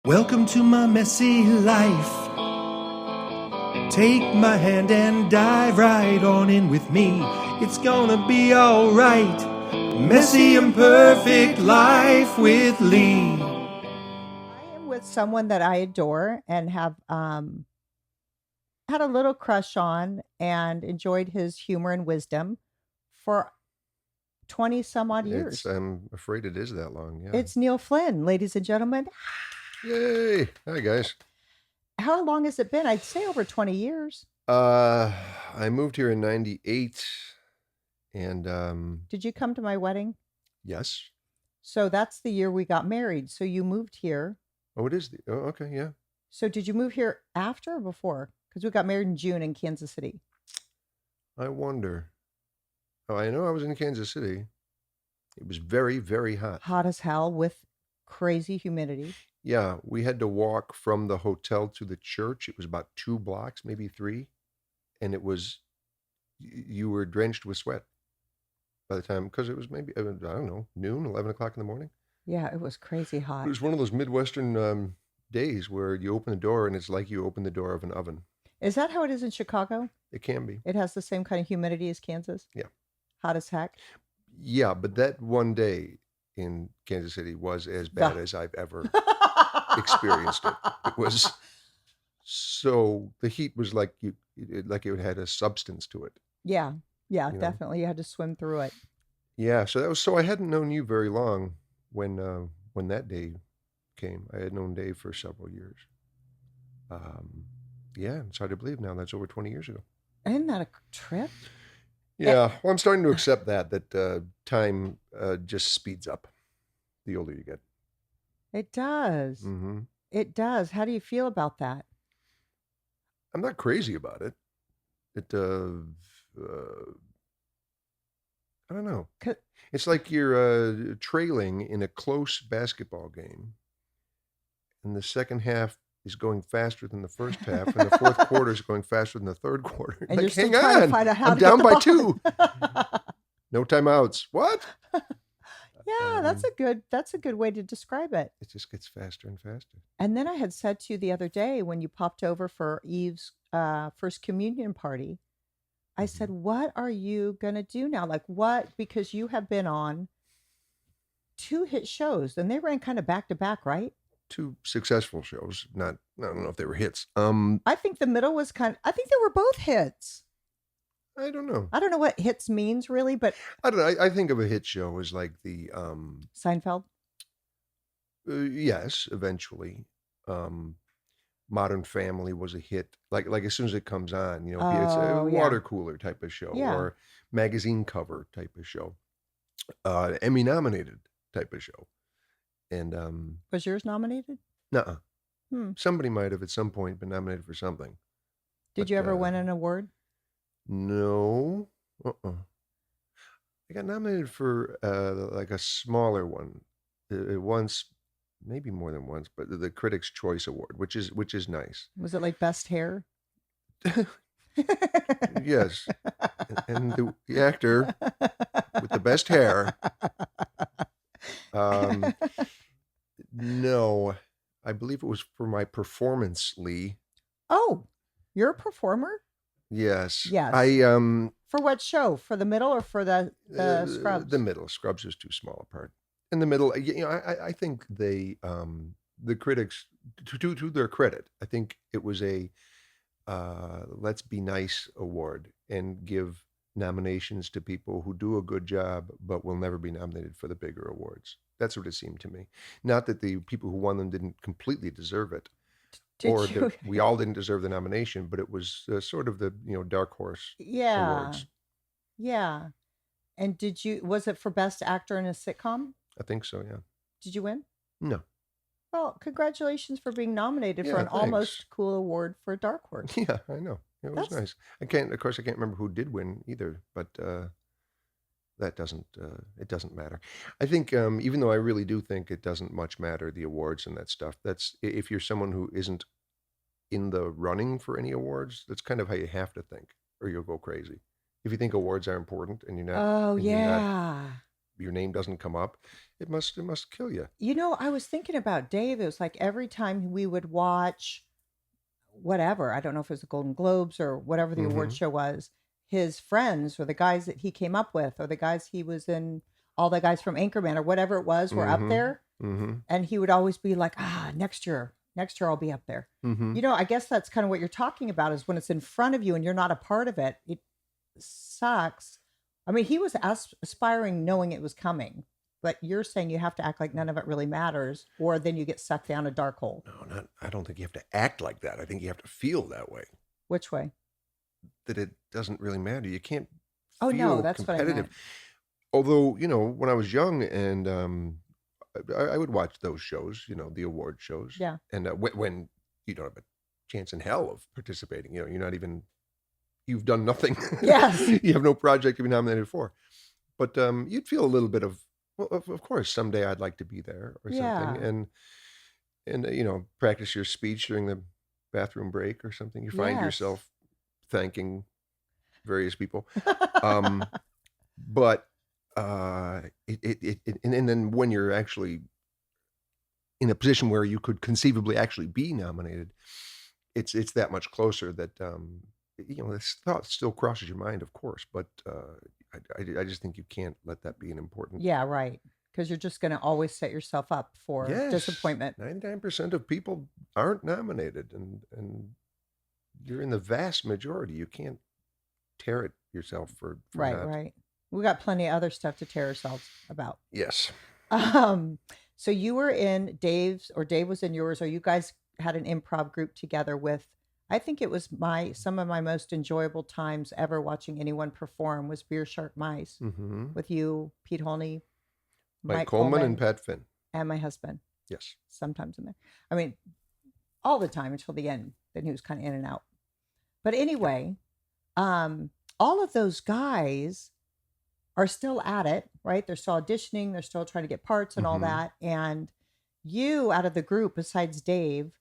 Welcome to my messy life. Take my hand and dive right on in with me. It's gonna be alright. Messy imperfect life with Leigh. I am with someone that I adore and have had a little crush on and enjoyed his humor and wisdom for 20 some odd years. I'm afraid it is that long. Yeah. It's Neil Flynn, ladies and gentlemen. Yay! Hi guys. How long has it been? I'd say over 20 years. I moved here in '98, and Did you come to my wedding? yes. So that's the year we got married. So you moved here. Oh, it is. Oh, okay, yeah. So did you move here after or before? Because we got married in June in Kansas City. I wonder. Oh, I know I was in Kansas City. It was very, very hot. Hot as hell with crazy humidity. Yeah, we had to walk from the hotel to the church. It was about 2 blocks, maybe 3, and it was you were drenched with sweat by the time because it was maybe I don't know noon, 11 o'clock in the morning. Yeah, it was crazy It hot. was one of those Midwestern days where you open the door and it's like you open the door of an oven. Is that how it is in Chicago? It can be. It has the same kind of humidity as Kansas? Yeah. Hot as heck? Yeah, but that one day in Kansas City was as bad as I've ever experienced it. It was so the heat was like like it had a substance to it. Yeah. Yeah, You know? definitely. You had to swim through it. Yeah, so that was so I hadn't known you very long when that day came. I had known Dave for several years. Yeah, it's hard to believe now that's over 20 years ago. Isn't that a trip? Yeah, well, I'm starting to accept that time just speeds up the older you get. It does. Hmm. It does. How do you feel about that? I'm not crazy about it. Uh, I don't know. 'Cause- It's like you're trailing in a close basketball game, and the second half is going faster than the first half, and the fourth quarter is going faster than the third quarter. and Like, you're still hang trying to on, find out how I'm to get down the by ball. 2. No timeouts. What? Yeah, that's a good way to describe it. It just gets faster and faster. And then I had said to you the other day when you popped over for Eve's first communion party, I said, "What are you going to do now? Like what because you have been on 2 hit shows and they ran kind of back to back, right?" 2 successful shows. Not I don't know if they were hits. I think the middle was I think they were both hits. I don't know. I don't know what hits means really, but I don't know. I think of a hit show as like the Seinfeld. yes, eventually. Um Modern Family was a hit. Like as soon as it comes on, it's a Oh, yeah. water cooler type of show Yeah. or magazine cover type of show. Emmy nominated type of show. And Was yours nominated? nuh-uh. Hmm. Somebody might have at some point been nominated for something. Did But you ever win an award? no. I got nominated for like a smaller one once, maybe more than once, but the Critics' Choice Award, which is nice. Was it like best hair? Yes, and the actor with the best hair. No, I believe it was for my performance, Leigh. Oh, you're a performer? Yes, Yes. For what show? For the middle or for the Scrubs? the middle. Scrubs is too small a part. In the middle, I think they the critics to their credit, I think it was a let's be nice award and give nominations to people who do a good job but will never be nominated for the bigger awards. That's what it seemed to me. Not that the people who won them didn't completely deserve it, or Did you? that we all didn't deserve the nomination, but it was sort of the dark horse Yeah. awards. Yeah. And was it for best actor in a sitcom? I think so. Yeah. Did you win? No. Well, congratulations for being nominated for Yeah, an thanks. almost cool award for Dark Horse. Yeah, I know. It was That's- nice. Of course, I can't remember who did win either, but that doesn't, it doesn't matter. I think, even though I really do think it doesn't much matter, the awards and that stuff, if you're someone who isn't in the running for any awards, that's kind of how you have to think, or you'll go crazy. If you think awards are important and you're not, Oh, and you're not yeah. your name doesn't come up, it must kill you. You know, I was thinking about Dave. It was like every time we would watch whatever, I don't know if it was the Golden Globes or whatever the award Mhm. show was, his friends or the guys that he came up with or the guys he was in, all the guys from Anchorman or whatever it was were up Mhm. there. Mhm. And he would always be like, next year I'll be up there. Mhm. You know, I guess that's kind of what you're talking about is when it's in front of you and you're not a part of it, it sucks. I mean, he was aspiring knowing it was coming, but you're saying you have to act like none of it really matters, or then you get sucked down a dark hole. No, not. I don't think you have to act like that. I think you have to feel that way. Which way? That it doesn't really matter. You can't Oh, no, feel that's what I competitive. meant. Although, when I was young and I would watch those shows, the award shows. Yeah. And when you don't have a chance in hell of participating, you're not even, you've done nothing. Yes. You have no project to be nominated for. But you'd feel a little bit of, well, of course, someday I'd like to be there or Yeah. something. And practice your speech during the bathroom break or something. You find Yes. yourself thanking various people. But and then when you're actually in a position where you could conceivably actually be nominated, it's that much closer that this thought still crosses your mind, of course, but I just think you can't let that be an important. Yeah, right. Because you're just going to always set yourself up for disappointment. 99% of people aren't nominated, and you're in the vast majority. You can't tear it yourself for Right, not. right. We got plenty of other stuff to tear ourselves about. Yes. So you were in Dave's, or Dave was in yours, or you guys had an improv group together with, I think it was some of my most enjoyable times ever watching anyone perform was Beer Shark Mice Mm-hmm. with you, Pete Holney, Mike Coleman and Pat Finn. and my husband. Yes. Sometimes in there. I mean, all the time until the end. Then he was kind of in and out. But anyway, all of those guys are still at it, right? They're still auditioning. They're still trying to get parts and all that. And you, out of the group, besides Dave,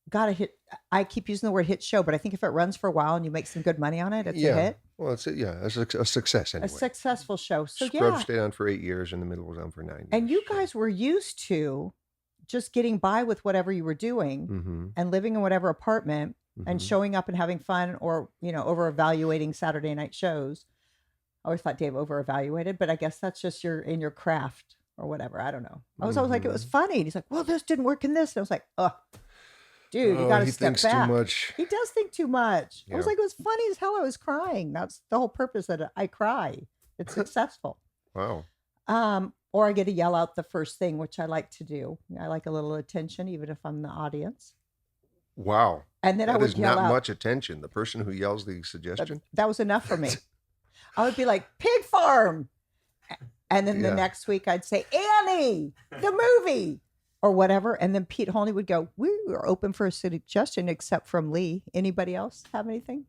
got a hit. I keep using the word hit show, but I think if it runs for a while and you make some good money on it, it's a hit. Well, it's a success anyway. A successful show. So Scrubs stayed on for 8 years, and The Middle was on for 9 years. And you guys were used to just getting by with whatever you were doing and living in whatever apartment and showing up and having fun, or over evaluating Saturday night shows. I always thought Dave over evaluated, but I guess that's just in your craft or whatever. I don't know. I was always like, it was funny. And he's like, well, this didn't work in this. And I was like, dude, you got to step back. He thinks back. too much. He does think too much. Yeah. I was like, it was funny as hell. I was crying. That's the whole purpose that I cry. It's successful. Wow. Or I get to yell out the first thing, which I like to do. I like a little attention, even if I'm the audience. Wow. And then I would yell not out. much attention. The person who yells the suggestion. That was enough for me. I would be like, pig farm. And then the next week I'd say, Annie, the movie, or whatever. And then Pete Holney would go, we are open for a suggestion except from Leigh. Anybody else have anything?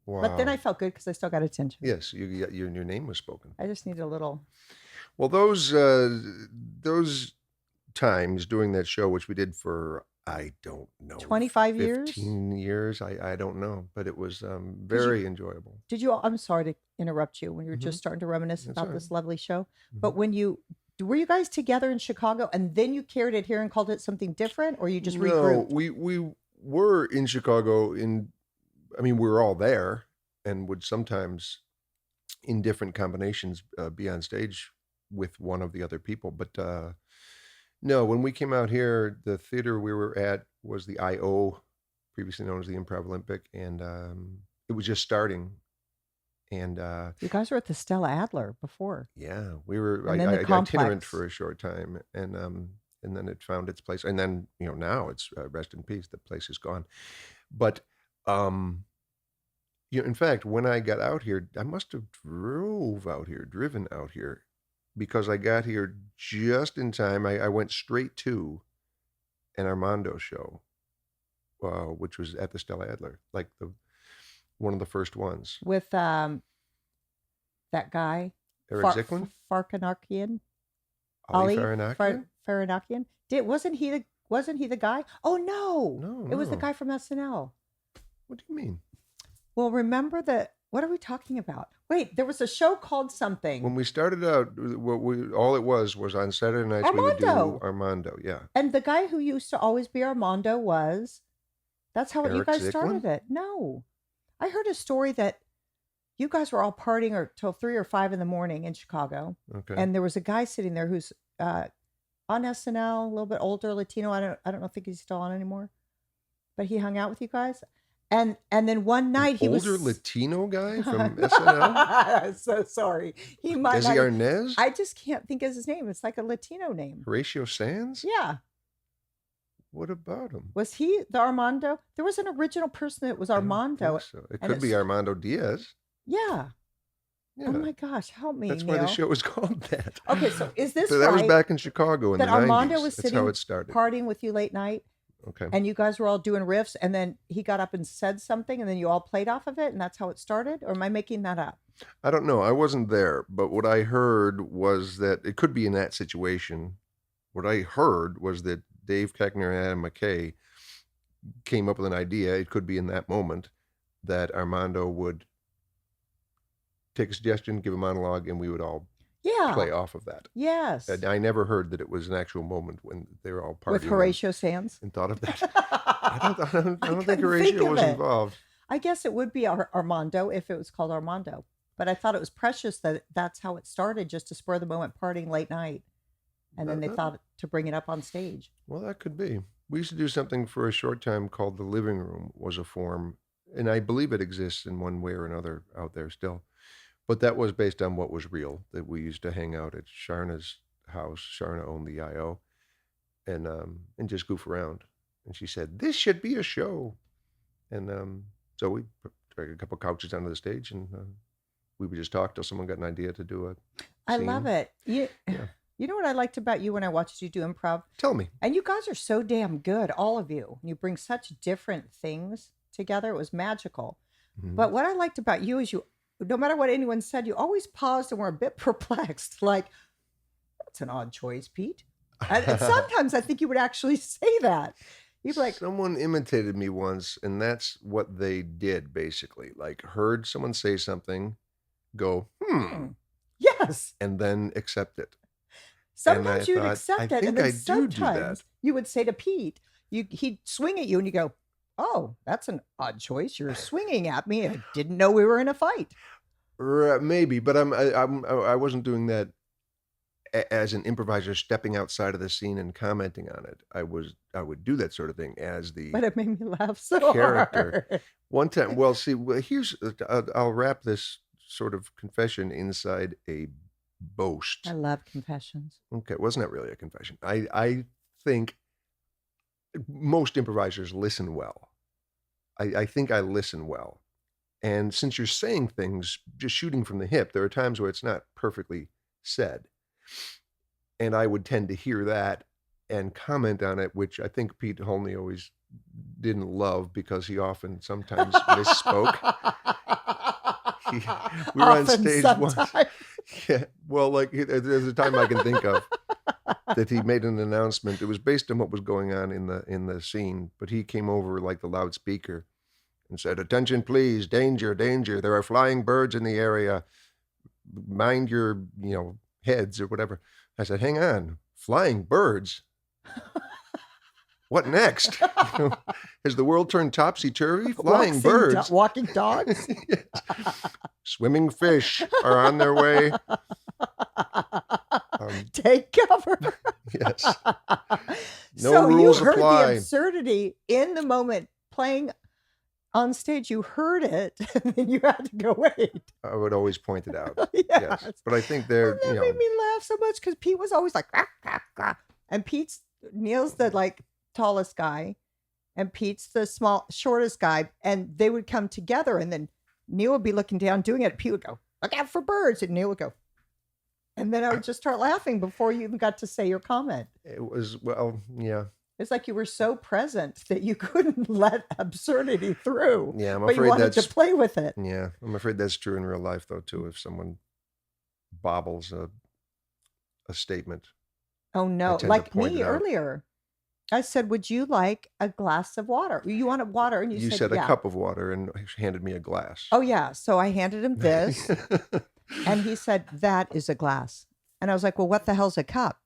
Wow. But then I felt good because I still got attention. Yes, your name was spoken. I just needed a little. Well, those times doing that show, which we did for, I don't know, 25 years? 15 years, I don't know, but it was very enjoyable. Did you? I'm sorry to interrupt you when you were just starting to reminisce about this lovely show. But were you guys together in Chicago and then you carried it here and called it something different, or you just regrouped? No, we were in Chicago. We were all there and would sometimes, in different combinations, be on stage with one of the other people. But no, when we came out here, the theater we were at was the I.O., previously known as the Improv Olympic, and it was just starting. And you guys were at the Stella Adler before. Yeah, we were. And I the itinerant complex. for a short time, and then it found its place. And then now it's rest in peace. The place is gone. But in fact, when I got out here, I must have driven out here, because I got here just in time. I went straight to an Armando show, which was at the Stella Adler, like one of the first ones. With that guy, Eric Zicklin? Farkanakian? Ali Faranakian? Faranakian? Wasn't he the guy? Oh no. No. It was the guy from SNL. What do you mean? Well, remember what are we talking about? Wait, there was a show called When something. we started out, all it was on Saturday nights we would do Armando. Armando. Yeah, And the guy who used to always be Armando was, that's how you Eric guys Zicklin. started it. No. I heard a story that you guys were all partying or till 3 or 5 in the morning in Chicago. Okay. And there was a guy sitting there who's on SNL, a little bit older, Latino. I don't think he's still on anymore. But he hung out with you guys. And then one night he older was Latino guy from SNL. I'm so sorry. He might Desi not. Arnaz. I just can't think of his name. It's like a Latino name. Horatio Sands. Yeah. What about him? Was he the Armando? There was an original person that was I don't Armando. think so. It and could be Armando Diaz. Yeah. Yeah. Oh my gosh, help me, That's Neil. why the show was called that. Okay, so is this So that was right back in Chicago in that the Armando 90s. was That's sitting how it started. partying with you late night Okay. and you guys were all doing riffs and then he got up and said something and then you all played off of it and that's how it started? Or am I making that up? I don't know. I wasn't there, but what I heard was that it could be in that situation. What I heard was that Dave Keckner and Adam McKay came up with an idea. It could be in that moment that Armando would take a suggestion, give a monologue, and we would all play off of that. Yes. And I never heard that it was an actual moment when they were all partying. With Horatio Sands? And thought of that. I don't think couldn't Horatio think of was it. involved. I guess it would be Armando if it was called Armando. But I thought it was precious that that's how it started, just to spur the moment partying late night. And then they thought to bring it up on stage. Well, that could be. We used to do something for a short time called The Living Room was a form, and I believe it exists in one way or another out there still. But that was based on what was real, that we used to hang out at Sharna's house. Sharna owned the IO, and just goof around. And she said, "This should be a show." And so we dragged a couple couches onto the stage, and we would just talk till someone got an idea to do a I scene. love it. Yeah. You know what I liked about you when I watched you do improv? Tell me. And you guys are so damn good, all of you. You bring such different things together. It was magical. Mhm. But what I liked about you is you, no matter what anyone said, you always paused and were a bit perplexed. Like, that's an odd choice, Pete. And sometimes I think you would actually say that. You'd be like, Someone imitated me once, and that's what they did, basically. Like, heard someone say something, go, yes. and then accept it. Sometimes you'd thought, accept I it, think and then I do sometimes that. you would say to Pete, he'd swing at you, and you go, "Oh, that's an odd choice. You're swinging at me. I didn't know we were in a fight." Maybe, but I wasn't doing that as an improviser stepping outside of the scene and commenting on it. I would do that sort of thing as the But it made me laugh so character. hard. One time, well, here's I'll wrap this sort of confession inside a boast. I love confessions. Okay, wasn't that really a confession? I think most improvisers listen well. I think I listen well. And since you're saying things just shooting from the hip, there are times where it's not perfectly said. And I would tend to hear that and comment on it, which I think Pete Holney always didn't love because he often sometimes misspoke. We were on stage once. Yeah, well, like there's a time I can think of that he made an announcement. It was based on what was going on in the scene, but he came over like the loudspeaker and said, "Attention, please! Danger, danger! There are flying birds in the area. Mind your, heads or whatever." I said, "Hang on, flying birds? What next? Has the world turned topsy-turvy? Flying birds. Walking dogs? Yes. Swimming fish are on their way." Take cover. Yes. No So rules you heard apply. the absurdity in the moment playing on stage. You heard it, and then you had to go, wait. I would always point it out. Yes. Yes. But I think they're, That made me laugh so much because Pete was always like, "Rah, rah, rah." And Neil's the tallest guy, and Pete's the shortest guy, and they would come together, and then Neil would be looking down doing it. Pete would go, "Look out for birds," and Neil would go, and then I would just start laughing before you even got to say your comment. it was, well, yeah. It's like you were so present that you couldn't let absurdity through. Yeah, I'm but you afraid wanted that's to play with it. Yeah, I'm afraid that's true in real life though too. If someone bobbles a statement. Oh no, tend to like point me it out. earlier. I said, "Would you like a glass of water?" You wanted water, and you You said, said a "Yeah." cup of water and handed me a glass. Oh, yeah. So I handed him this, and he said, "That is a glass." And I was like, "Well, what the hell's a cup?"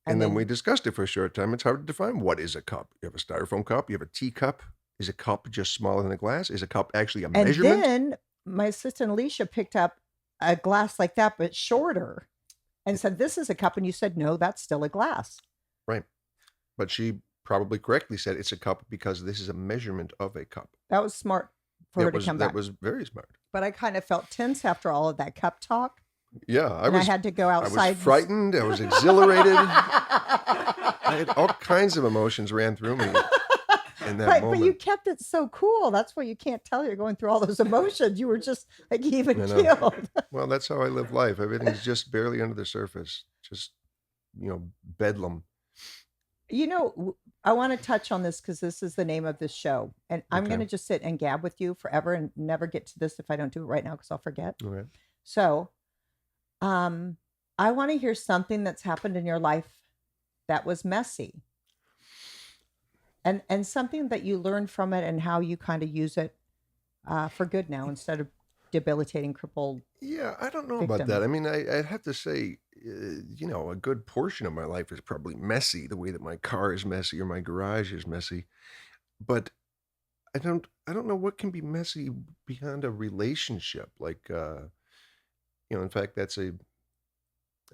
And And then we then discussed it for a short time. It's hard to define what is a cup. You have a styrofoam cup, you have a teacup. Is a cup just smaller than a glass? Is a cup actually a and measurement? then my assistant Alicia picked up a glass like that, but shorter, and said, "This is a cup." And you said, "No, that's still a glass." Right. But she probably correctly said it's a cup because this is a measurement of a cup. That was smart for her to come That back. was very smart. But I kind of felt tense after all of that cup talk. Yeah, I had to go I outside. was frightened. I was exhilarated. I had all kinds of emotions ran through me in that Right, moment. but you kept it so cool. That's why you can't tell you're going through all those emotions. You were just like even I know. keeled. Well, that's how I live life. Everything's just barely under the surface. Just, bedlam. I want to touch on this because this is the name of this show. And I'm Okay. going to just sit and gab with you forever and never get to this if I don't do it right now because I'll forget. Okay. So, I want to hear something that's happened in your life that was messy. And something that you learned from it and how you kind of use it for good now instead of debilitating, crippled. Yeah, I don't know about Victim. that. I mean, I'd have to say, a good portion of my life is probably messy, the way that my car is messy or my garage is messy. But I don't know what can be messy beyond a relationship. Like, in fact, that's a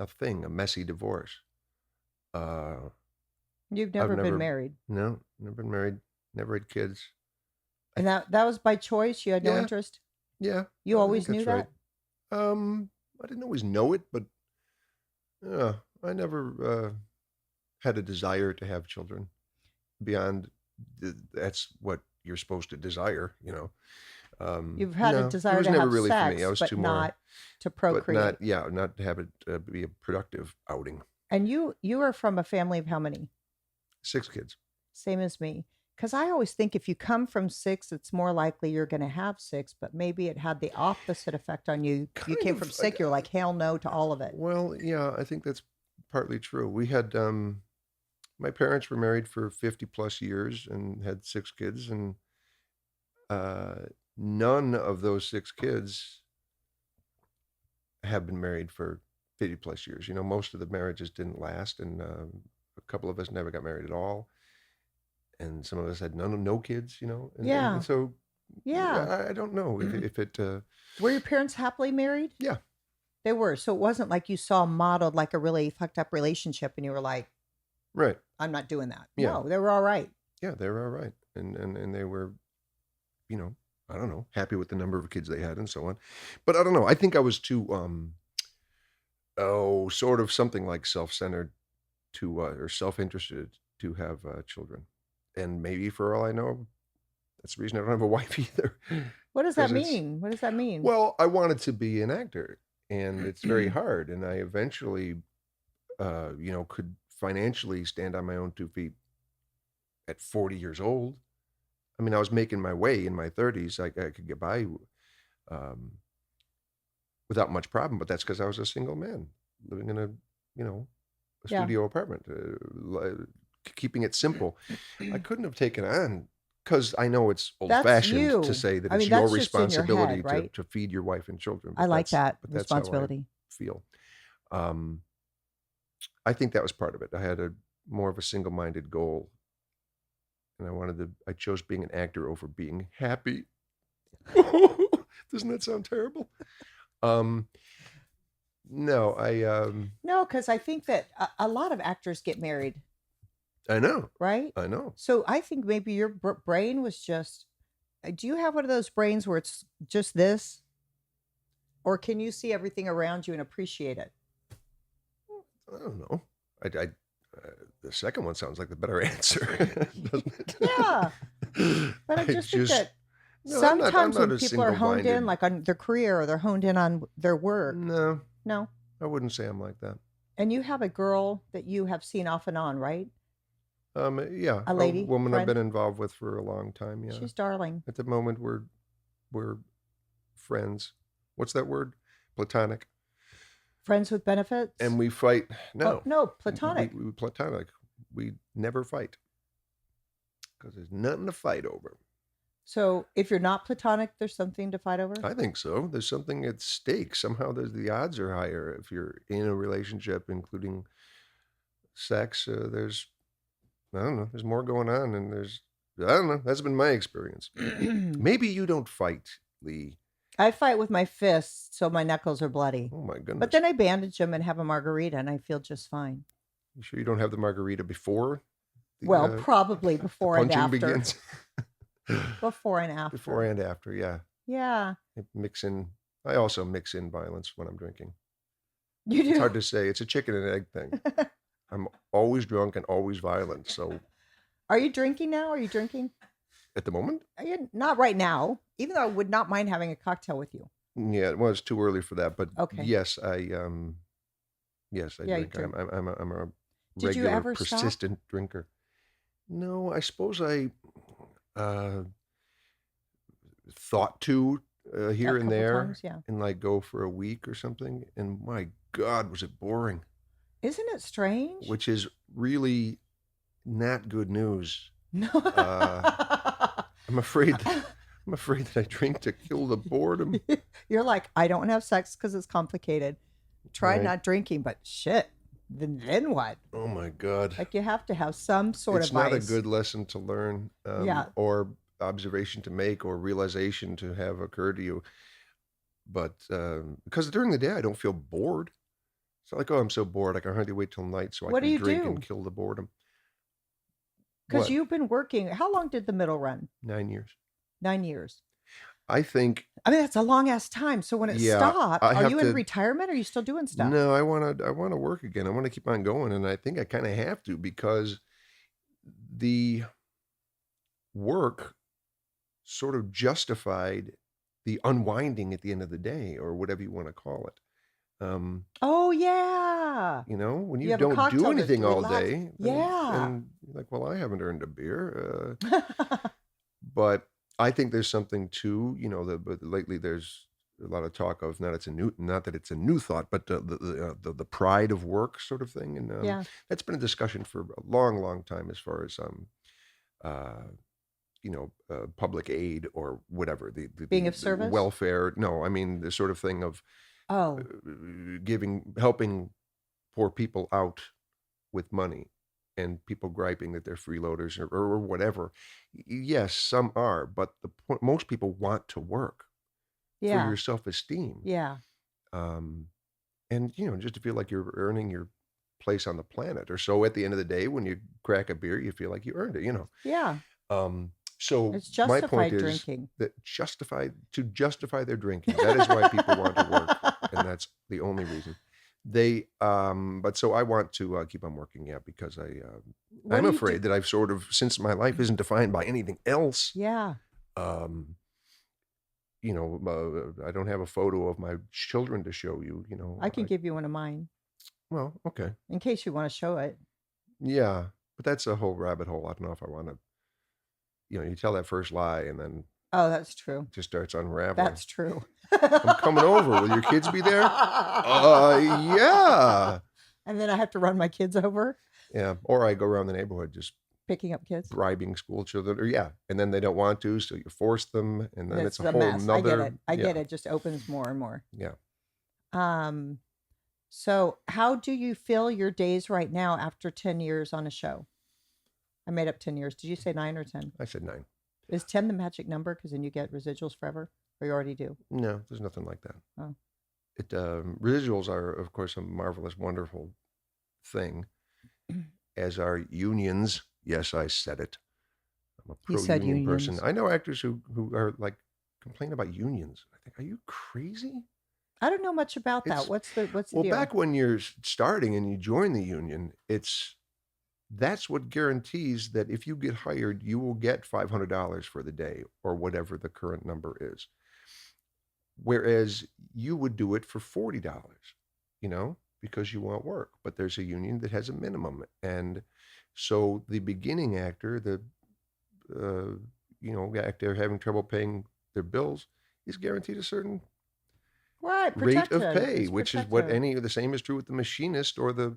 thing, a messy divorce. Uh, You've I've never been never, married. no, never been married, never had kids. And that was by choice. You had no Yeah. interest. Yeah, You I always think knew that's that. right. I didn't always know it, but I never had a desire to have children beyond that's what you're supposed to desire, You've had a No, it desire was to never have really for sex, me. I was but too not to but procreate. not to have it be a productive outing. And you are from a family of how many? 6 kids. Same as me. Because I always think if you come from 6, it's more likely you're going to have 6, but maybe it had the opposite effect on you. You Kind came of, from sick, you're like, hell no to all of it. Well, yeah, I think that's partly true. We had my parents were married for 50 plus years and had 6 kids, and none of those 6 kids have been married for 50 plus years. Most of the marriages didn't last, and a couple of us never got married at all, and some of us had no kids. Yeah. And so Yeah. I don't know if it. Were your parents happily married? Yeah. They were. So it wasn't like you saw modeled like a really fucked up relationship and you were like, Right. I'm not doing that. Yeah. No, they were all right. Yeah, they were all right, and they were, I don't know, happy with the number of kids they had and so on. But I don't know. I think I was too sort of something like self-centered to or self-interested to have children. And maybe for all I know, that's the reason I don't have a wife either. What does that 'Cause it's mean? What does that mean? well, I wanted to be an actor, and it's very hard. And I eventually, could financially stand on my own 2 feet at 40 years old. I mean, I was making my way in my 30s. I could get by um, without much problem, but that's because I was a single man living in a Yeah. studio apartment, keeping it simple. I couldn't have taken on because I know it's That's old-fashioned you. to say that I it's mean, your that's just in your responsibility head, right? to feed your wife and children. I like that But that's how I responsibility. feel. Um, I think that was part of it. I had more of a single-minded goal, and I chose being an actor over being happy. Doesn't that sound terrible? No, No, because I think that a lot of actors get married, I know, right? I know. So I think maybe your brain was just. Do you have one of those brains where it's just this? Or can you see everything around you and appreciate it? I don't know. The second one sounds like the better answer, doesn't it? Yeah. But I just think that No, I'm not sometimes when a people are honed in, single-minded. like on their career or they're honed in on their work. No, No. I wouldn't say I'm like that. And you have a girl that you have seen off and on, right? Yeah, A lady woman I've friend? been involved with for a long time. Yeah, She's darling. at the moment we're friends. What's that word? Platonic. Friends with benefits? And we fight. Oh, No, no, platonic. we platonic. We never fight. because there's nothing to fight over. So if you're not platonic, there's something to fight over? I think so. There's something at stake. Somehow the odds are higher if you're in a relationship, including sex. There's, I don't know, there's more going on, and I don't know. That's been my experience. Maybe you don't fight, Leigh. I fight with my fists, so my knuckles are bloody. Oh my goodness. But then I bandage them and have a margarita, and I feel just fine. You sure you don't have the margarita before? Probably before and after. Begins. Before and after. Before and after, yeah. Yeah. I also mix in violence when I'm drinking. You do? It's hard to say. It's a chicken and egg thing. I'm always drunk and always violent. So, are you drinking now? Are you drinking? At the moment? Not right now, even though I would not mind having a cocktail with you. Yeah, well, it's too early for that. But okay. Yes, I drink. I'm a regular, persistent drinker. No, I suppose I thought to here and there, times, yeah. And like go for a week or something. And my God, was it boring? Isn't it strange? Which is really not good news. No. I'm afraid that I drink to kill the boredom. You're like, I don't have sex because it's complicated. Try not drinking, but shit. Then what? Oh my God. Like you have to have some sort of It's not a good lesson to learn, or observation to make, or realization to have occurred to you. But because during the day I don't feel bored. It's not like, oh, I'm so bored, I can hardly wait till night so I can drink and kill the boredom. Because you've been working. How long did the middle run? 9 years. 9 years. I think. I mean, that's a long ass time. So when it stopped, are you in retirement? Or are you still doing stuff? No, I want to work again. I want to keep on going, and I think I kind of have to, because the work sort of justified the unwinding at the end of the day, or whatever you want to call it. Oh yeah. When you don't do anything all day, and you're like, well, I haven't earned a beer. But I think there's something to, but lately there's a lot of talk of not that it's a new thought, but the pride of work sort of thing, and that's been a discussion for a long, long time as far as public aid or whatever, the being of service, welfare. No, I mean the sort of thing of helping poor people out with money, and people griping that they're freeloaders or whatever. Yes, some are, but most people want to work for your self-esteem. Yeah. And just to feel like you're earning your place on the planet, or so at the end of the day when you crack a beer, you feel like you earned it. Yeah. So it's justified my point drinking. Is that justify their drinking. That is why people want to work, and that's the only reason. But so I want to keep on working, because I'm afraid that I've sort of, since my life isn't defined by anything else. Yeah. I don't have a photo of my children to show you. I can give you one of mine. Well, okay. In case you want to show it. Yeah, but that's a whole rabbit hole. I don't know if I want to. You tell that first lie, and then. Oh, that's true. It just starts unraveling. That's true. I'm coming over. Will your kids be there? Yeah. And then I have to run my kids over. Yeah. Or I go around the neighborhood just picking up kids, bribing school children, and then they don't want to, so you force them, and then it's a whole mess. nother. I get it. It just opens more and more. Yeah. So how do you feel your days right now after 10 years on a show? I made up 10 years. Did you say 9 or 10? I said 9. Is 10 the magic number because then you get residuals forever, or you already do? No, there's nothing like that. Oh. Residuals are, of course, a marvelous, wonderful thing, as are unions. Yes, I said it. I'm a pro-union person. I know actors who are like complain about unions. I think, are you crazy? I don't know much about that. What's the deal? Back when you're starting and you join the union, that's what guarantees that if you get hired, you will get $500 for the day, or whatever the current number is. Whereas you would do it for $40, because you want work. But there's a union that has a minimum. And so the beginning actor, actor having trouble paying their bills, is guaranteed a certain rate of pay, which is the same is true with the machinist or the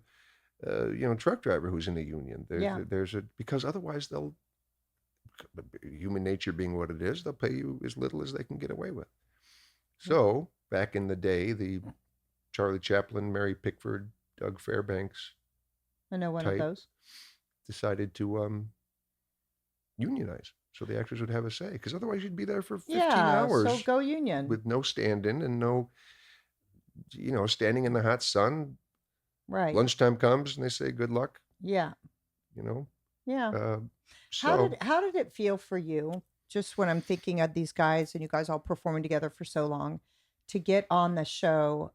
truck driver who's in the union. Because otherwise human nature being what it is, they'll pay you as little as they can get away with. So back in the day, the Charlie Chaplin, Mary Pickford, Doug Fairbanks I know one of type those. decided to unionize so the actors would have a say, because otherwise you'd be there for 15 Yeah, hours so go union. with no stand-in and no, standing in the hot sun. Right. Lunchtime comes and they say good luck. Yeah. Yeah. So How did it feel for you? Just when I'm thinking of these guys and you guys all performing together for so long, to get on the show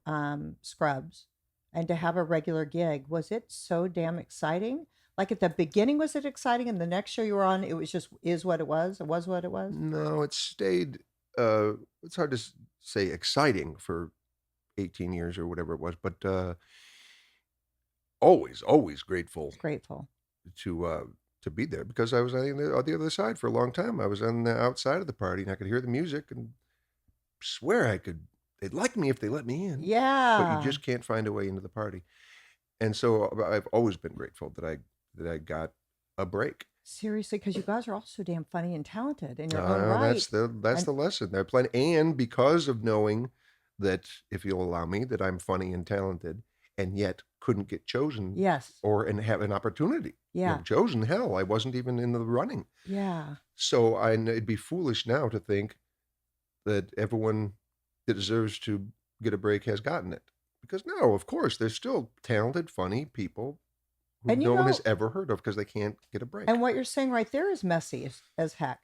Scrubs and to have a regular gig, was it so damn exciting? Like at the beginning, was it exciting? And the next show you were on, it was just is what it was. It was what it was. no, it stayed. It's hard to say exciting for 18 years or whatever it was, but always grateful Grateful. to be there, because I was on the other side for a long time. I was on the outside of the party and I could hear the music and swear they'd like me if they let me in. But Yeah. you just can't find a way into the party. And so I've always been grateful that I got a break. Seriously, because you guys are all so damn funny and talented in your own right. That's the lesson. They're playing, and because of knowing that, if you'll allow me, that I'm funny and talented, and yet couldn't get chosen. Yes. And have an opportunity. Yeah. Chosen, hell, I wasn't even in the running. Yeah. So it'd be foolish now to think that everyone that deserves to get a break has gotten it. Because no, of course, there's still talented, funny people who no one has ever heard of because they can't get a break. And what you're saying right there is messy as heck.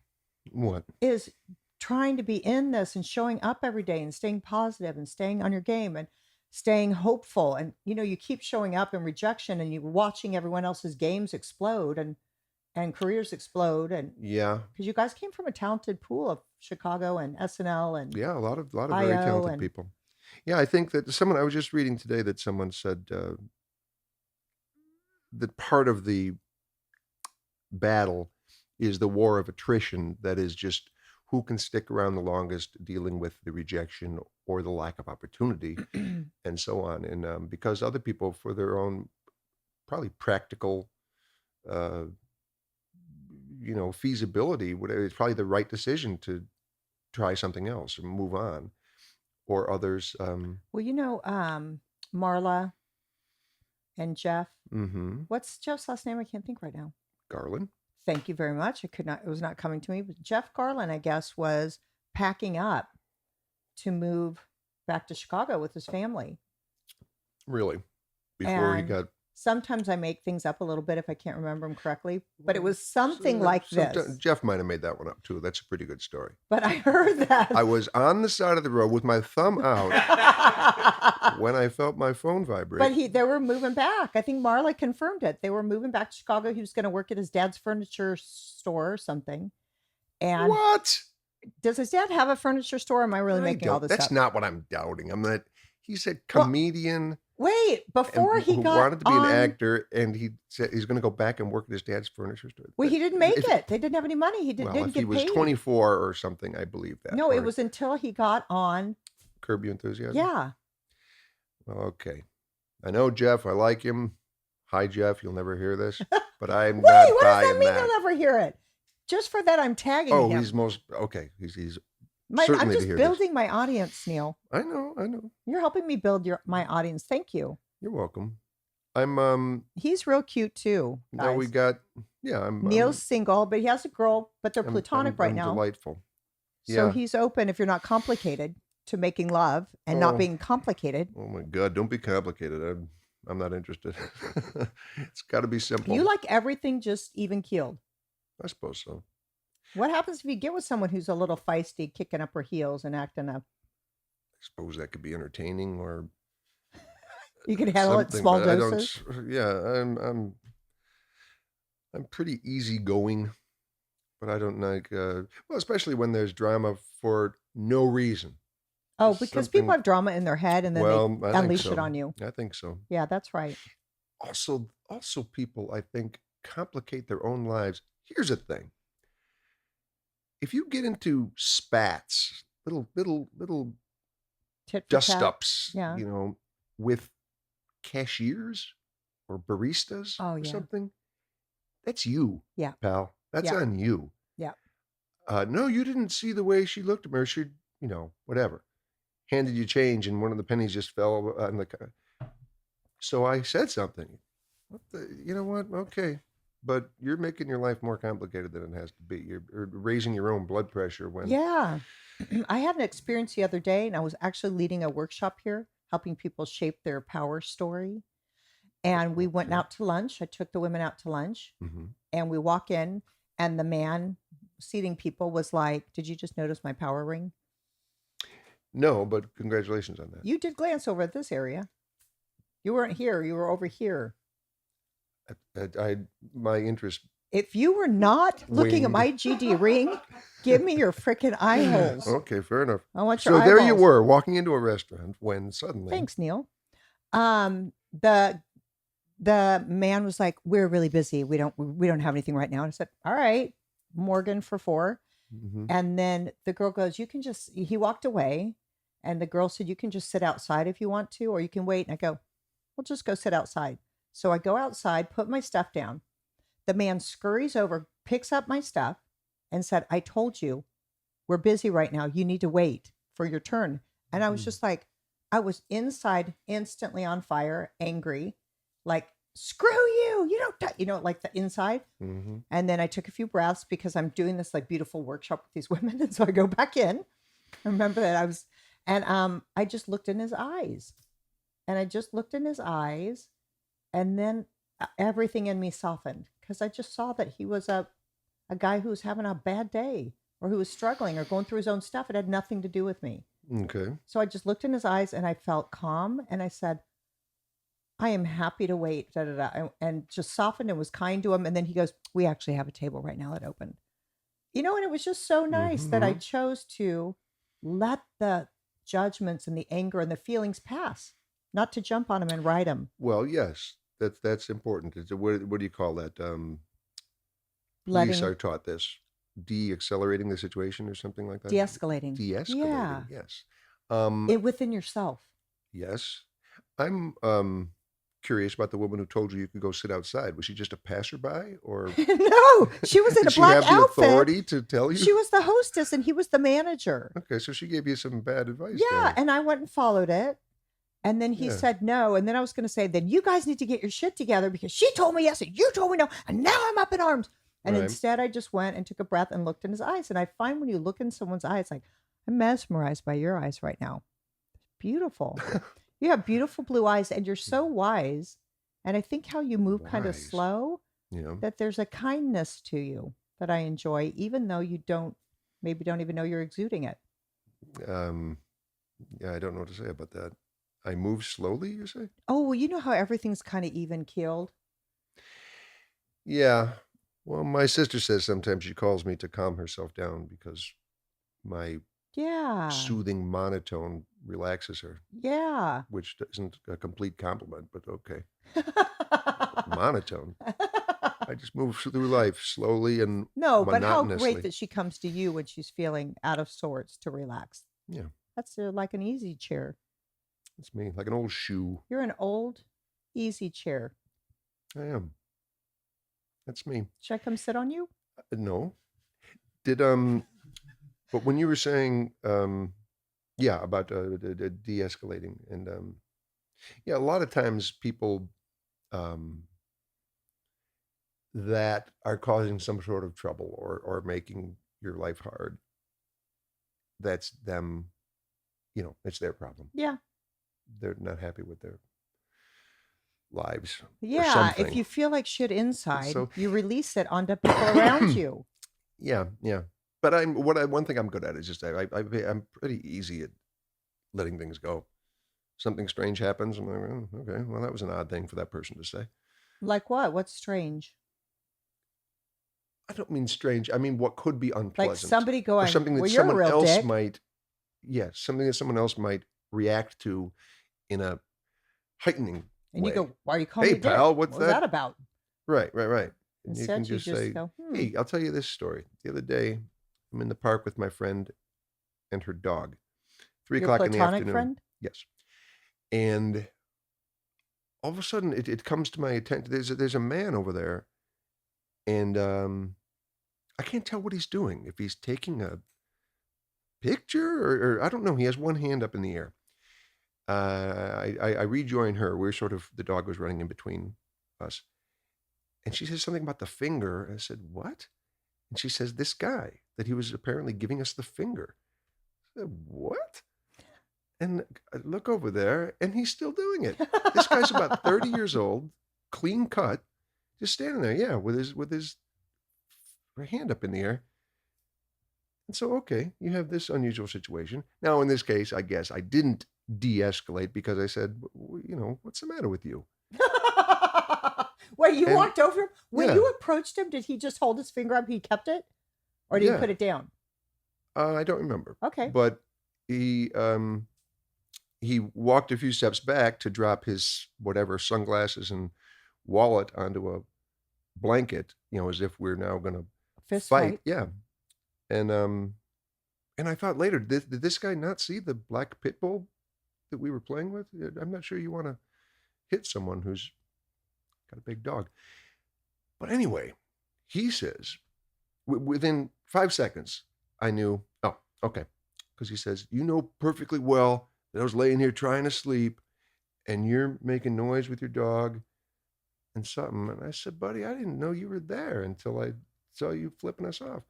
What? Is trying to be in this and showing up every day and staying positive and staying on your game and staying hopeful. And, you keep showing up in rejection and you're watching everyone else's games explode and careers explode. And yeah, because you guys came from a talented pool of Chicago and SNL and a lot of very talented people. Yeah, I think that I was just reading today that someone said that part of the battle is the war of attrition. That is just who can stick around the longest dealing with the rejection or the lack of opportunity and so on. And because other people, for their own probably practical, feasibility, it's probably the right decision to try something else or move on. Or others. Marla and Jeff. Mm-hmm. What's Jeff's last name? I can't think right now. Garland. Thank you very much. It was not coming to me. But Jeff Garland, I guess, was packing up to move back to Chicago with his family. Really? Before he got. Sometimes I make things up a little bit if I can't remember them correctly, but it was something like this. Jeff might have made that one up too. That's a pretty good story. But I heard that. I was on the side of the road with my thumb out when I felt my phone vibrate. But they were moving back. I think Marla confirmed it. They were moving back to Chicago. He was going to work at his dad's furniture store or something. And what? Does his dad have a furniture store? Or am I really making all this up? That's not what I'm doubting. I'm not. He's a comedian. Wait, before he wanted to be an actor, and he said he's going to go back and work at his dad's furniture store. Well, he didn't make it. They didn't have any money. He didn't get paid. If he was 24 or something, I believe that. No, it was until he got on Curb Your Enthusiasm. Yeah. Well, okay. I know Jeff. I like him. Hi, Jeff. You'll never hear this, but I'm not buying what does that mean? that. You'll never hear it. Just for that, I'm tagging him. Oh, he's okay. He's. I'm just building my audience, Neil. I know. You're helping me build my audience. Thank you. You're welcome. I'm He's real cute too. Guys. Now we got Neil's single, but he has a girl, but they're platonic right now. Delightful. So he's open, if you're not complicated, to making love and not being complicated. Oh my God, don't be complicated. I'm not interested. It's got to be simple. You like everything just even keeled. I suppose so. What happens if you get with someone who's a little feisty, kicking up her heels and acting up? I suppose that could be entertaining, or you can handle it in small doses. I'm pretty easygoing, but I don't like. Especially when there's drama for no reason. Oh, because people have drama in their head and then they unleash it on you. I think so. Yeah, that's right. Also, people, I think, complicate their own lives. Here's a thing. If you get into spats, little dust-ups, with cashiers or baristas or something, that's you, pal. That's on you. Yeah. No, you didn't see the way she looked at me, or she, whatever. Handed you change, and one of the pennies just fell on the. So I said something. You know what? Okay, but you're making your life more complicated than it has to be. You're raising your own blood pressure when. Yeah. I had an experience the other day, and I was actually leading a workshop here, helping people shape their power story. And we went Okay. out to lunch. I took the women out to lunch, Mm-hmm. and we walk in, and the man seating people was like, "Did you just notice my power ring? No, but congratulations on that. You did glance over at this area. You weren't here. You were over here. My interest If you were not looking at waned. my GD ring, give me your freaking eye holes. Okay, fair enough. I want your So there you eyeballs." were, walking into a restaurant when suddenly. Thanks, Neil. The man was like, "We're really busy. We don't have anything right now." And I said, "All right, Morgan for 4." Mm-hmm. And then the girl goes, "You can just," he walked away, and the girl said, "You can just sit outside if you want to, or you can wait." And I go, "Well, just go sit outside." So I go outside, put my stuff down. The man scurries over, picks up my stuff, and said, "I told you, we're busy right now. You need to wait for your turn." And I was just like, I was inside instantly on fire, angry, like, "Screw you. You don't, like the inside." Mm-hmm. And then I took a few breaths because I'm doing this like beautiful workshop with these women. And so I go back in. I remember that I just looked in his eyes, and I just looked in his eyes, and then everything in me softened because I just saw that he was a guy who was having a bad day, or who was struggling or going through his own stuff. It had nothing to do with me. Okay. So I just looked in his eyes, and I felt calm, and I said, "I am happy to wait," da, da, da, and just softened and was kind to him. And then he goes, "We actually have a table right now that opened." And it was just so nice that I Mm-hmm. chose to let the judgments and the anger and the feelings pass, not to jump on them and ride them. Well, yes, that's important. What do you call that? Police Letting are taught this. De-accelerating the situation or something like that. de-escalating. De-escalating. Yeah. Yes. Within yourself. Yes. I'm curious about the woman who told you could go sit outside. Was she just a passerby, or No, she was in did a she black have the outfit. authority to tell you? She was the hostess, and he was the manager. Okay, so she gave you some bad advice. Yeah, there. and I went and followed it. And then he Yeah. said no. And then I was going to say, "Then you guys need to get your shit together because she told me yes and you told me no. And now I'm up in arms." And Right. instead, I just went and took a breath and looked in his eyes. And I find when you look in someone's eyes, like, I'm mesmerized by your eyes right now. Beautiful. You have beautiful blue eyes, and you're so wise. And I think how you move kind of Wise. slow, Yeah. that there's a kindness to you that I enjoy, even though you maybe don't even know you're exuding it. Yeah, I don't know what to say about that. I move slowly, you say? Oh, well, you know how everything's kind of even keeled? Yeah. Well, my sister says sometimes she calls me to calm herself down because my Yeah. soothing monotone relaxes her, Yeah. which isn't a complete compliment, but okay. Monotone. I just move through life slowly and No, but how monotonously. great that she comes to you when she's feeling out of sorts to relax. Yeah, That's like an easy chair. that's me, like an old shoe. You're an old easy chair. I am. That's me. Should I come sit on you? No. Did but when you were saying yeah, about the de-escalating, and yeah, a lot of times people that are causing some sort of trouble or making your life hard, that's them, it's their problem. Yeah. They're not happy with their lives or Yeah. something. If you feel like shit inside, So- you release it onto people around you. Yeah. But one thing I'm good at is just I'm pretty easy at letting things go. Something strange happens, I'm like, oh, okay, well, that was an odd thing for that person to say. Like what? What's strange? I don't mean strange. I mean what could be unpleasant. Like somebody or going, something that "Well, you're a someone real else dick." might, something that someone else might react to in a heightening And way. you go, "Why are you calling Hey, me dick? pal, What what's was that about?" Right. And you Instead, can you just just say, go, hey, I'll tell you this story. The other day, I'm in the park with my friend and her dog. 3 Your o'clock in the platonic afternoon. friend? Yes. And all of a sudden, it comes to my attention. There's a man over there, and I can't tell what he's doing. If he's taking a picture or I don't know. He has one hand up in the air. I rejoin her. We're sort of, the dog was running in between us. And she says something about the finger. And I said, what? And she says, this guy, that he was apparently giving us the finger. I said, what? And I look over there, and he's still doing it. This guy's about 30 years old, clean cut, just standing there, yeah, with his hand up in the air. And so, okay, you have this unusual situation. Now, in this case, I guess I didn't de-escalate because I said, what's the matter with you? Wait, you And- walked over him? When yeah. you approached him, did he just hold his finger up? He kept it? Or did he Yeah. put it down? I don't remember. Okay. But he walked a few steps back to drop his whatever sunglasses and wallet onto a blanket, as if we're now going to Fist fight. fight. Yeah. And I thought later, did this guy not see the black pit bull that we were playing with? I'm not sure you want to hit someone who's got a big dog. But anyway, he says, within 5 seconds, I knew, oh, okay. Because he says, you know perfectly well that I was laying here trying to sleep and you're making noise with your dog and something. And I said, buddy, I didn't know you were there until I saw you flipping us off.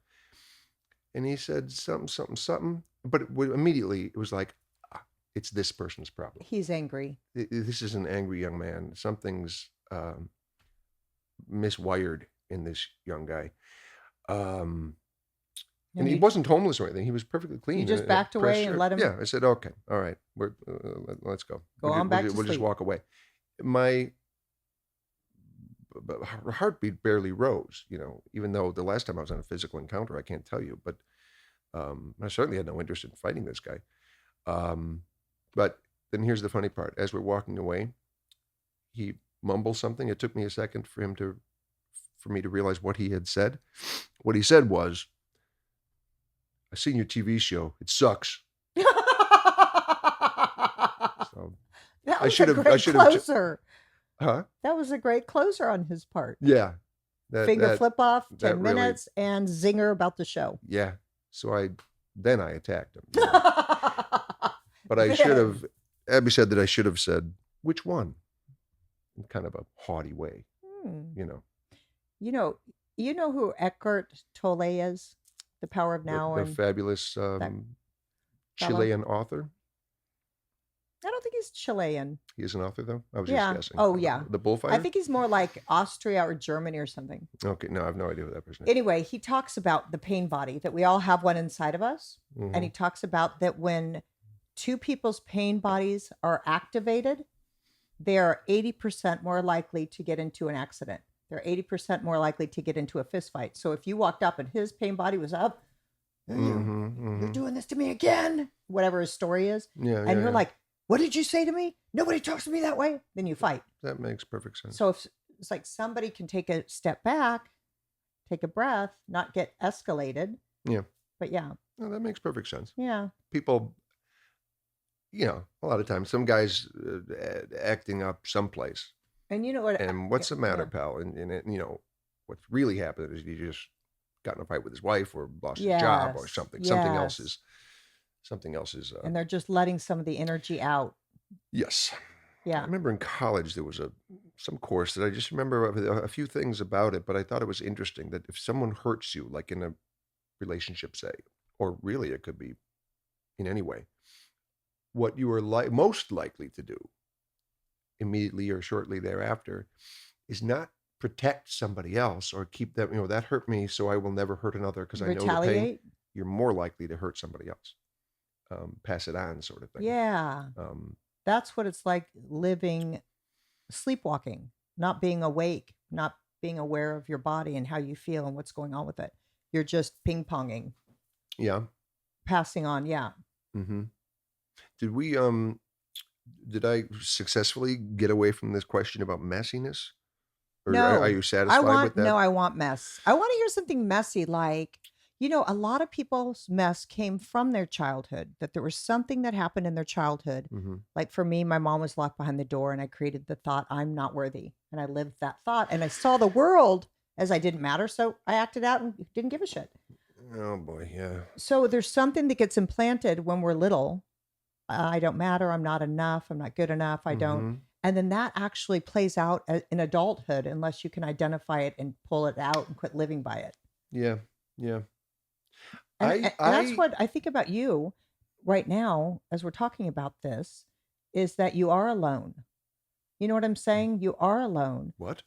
And he said something. But immediately it was like, it's this person's problem. He's angry. This is an angry young man. Something's miswired in this young guy. And he wasn't homeless or anything. He was perfectly clean. You just backed away and let him. Yeah, I said, okay, all right, let's go. Back to we'll just sleep. walk away. My heartbeat barely rose, even though the last time I was on a physical encounter, I can't tell you, but I certainly had no interest in fighting this guy. But then here's the funny part. As we're walking away, he mumbles something. It took me a second for me to realize what he had said. What he said was, I seen your TV show. It sucks. So That I was should a have- great I should have- closer. Huh? That was a great closer on his part. Yeah. Finger flip off, that 10 really- minutes, and zinger about the show. Yeah. So I attacked him. But I should have, Abby said that I should have said, which one? In kind of a haughty way, Hmm. you know. You know who Eckhart Tolle is? The Power of Now. The And fabulous Chilean author. I don't think he's Chilean. He is an author, though? I was Yeah. just guessing. Oh, yeah. The bullfighter? I think he's more like Austria or Germany or something. Okay, no, I have no idea who that person is. Anyway, he talks about the pain body, that we all have one inside of us. Mhm. And he talks about that when two people's pain bodies are activated, they are 80% more likely to get into an accident. They're 80% more likely to get into a fist fight. So if you walked up and his pain body was up, you're doing this to me again, whatever his story is. Yeah, And you're like, what did you say to me? Nobody talks to me that way. Then you fight. that makes perfect sense. So if it's like somebody can take a step back, take a breath, not get escalated. Yeah. But yeah. No, that makes perfect sense. Yeah. People, a lot of times, some guys acting up someplace. And you know what? And what's the matter, yeah. pal? And what's really happened is he just got in a fight with his wife or lost his job or Yes, something. yes. Something else is. And they're just letting some of the energy out. Yes. I Yeah. remember in college there was some course that I just remember a few things about it, but I thought it was interesting that if someone hurts you, like in a relationship, say, or really it could be in any way, what you are most likely to do immediately or shortly thereafter is not protect somebody else or keep them, that hurt me, so I will never hurt another because I know the pain. Retaliate. You're more likely to hurt somebody else. Pass it on, sort of thing. Yeah. That's what it's like living, sleepwalking, not being awake, not being aware of your body and how you feel and what's going on with it. You're just ping-ponging, Yeah. passing on. Yeah. Mm-hmm. Did I successfully get away from this question about messiness? Or No. are you satisfied with that? No, I want mess. I want to hear something messy. Like, a lot of people's mess came from their childhood, that there was something that happened in their childhood. Mm-hmm. Like for me, my mom was locked behind the door and I created the thought, I'm not worthy. And I lived that thought and I saw the world as I didn't matter. So I acted out and didn't give a shit. Oh boy, yeah. So there's something that gets implanted when we're little. I don't matter. I'm not enough. I'm not good enough. I don't. hmm And then that actually plays out in adulthood unless you can identify it and pull it out and quit living by it. Yeah, yeah. And, I, and that's I, what I think about you right now as we're talking about this is that you are alone. You know what I'm saying? You are alone. what?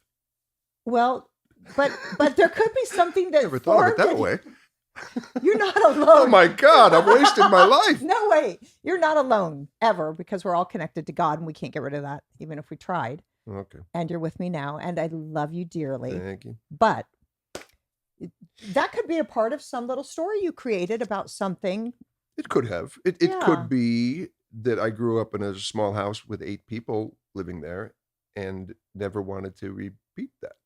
Well, but there could be something that Never thought of it formed that way. You're not alone. Oh my God, I'm wasting my life. No way. You're not alone ever because we're all connected to God and we can't get rid of that even if we tried. Okay, And you're with me now and I love you dearly. thank you. But that could be a part of some little story you created about something. It could have. It Yeah. could be that I grew up in a small house with 8 people living there and never wanted to repeat that.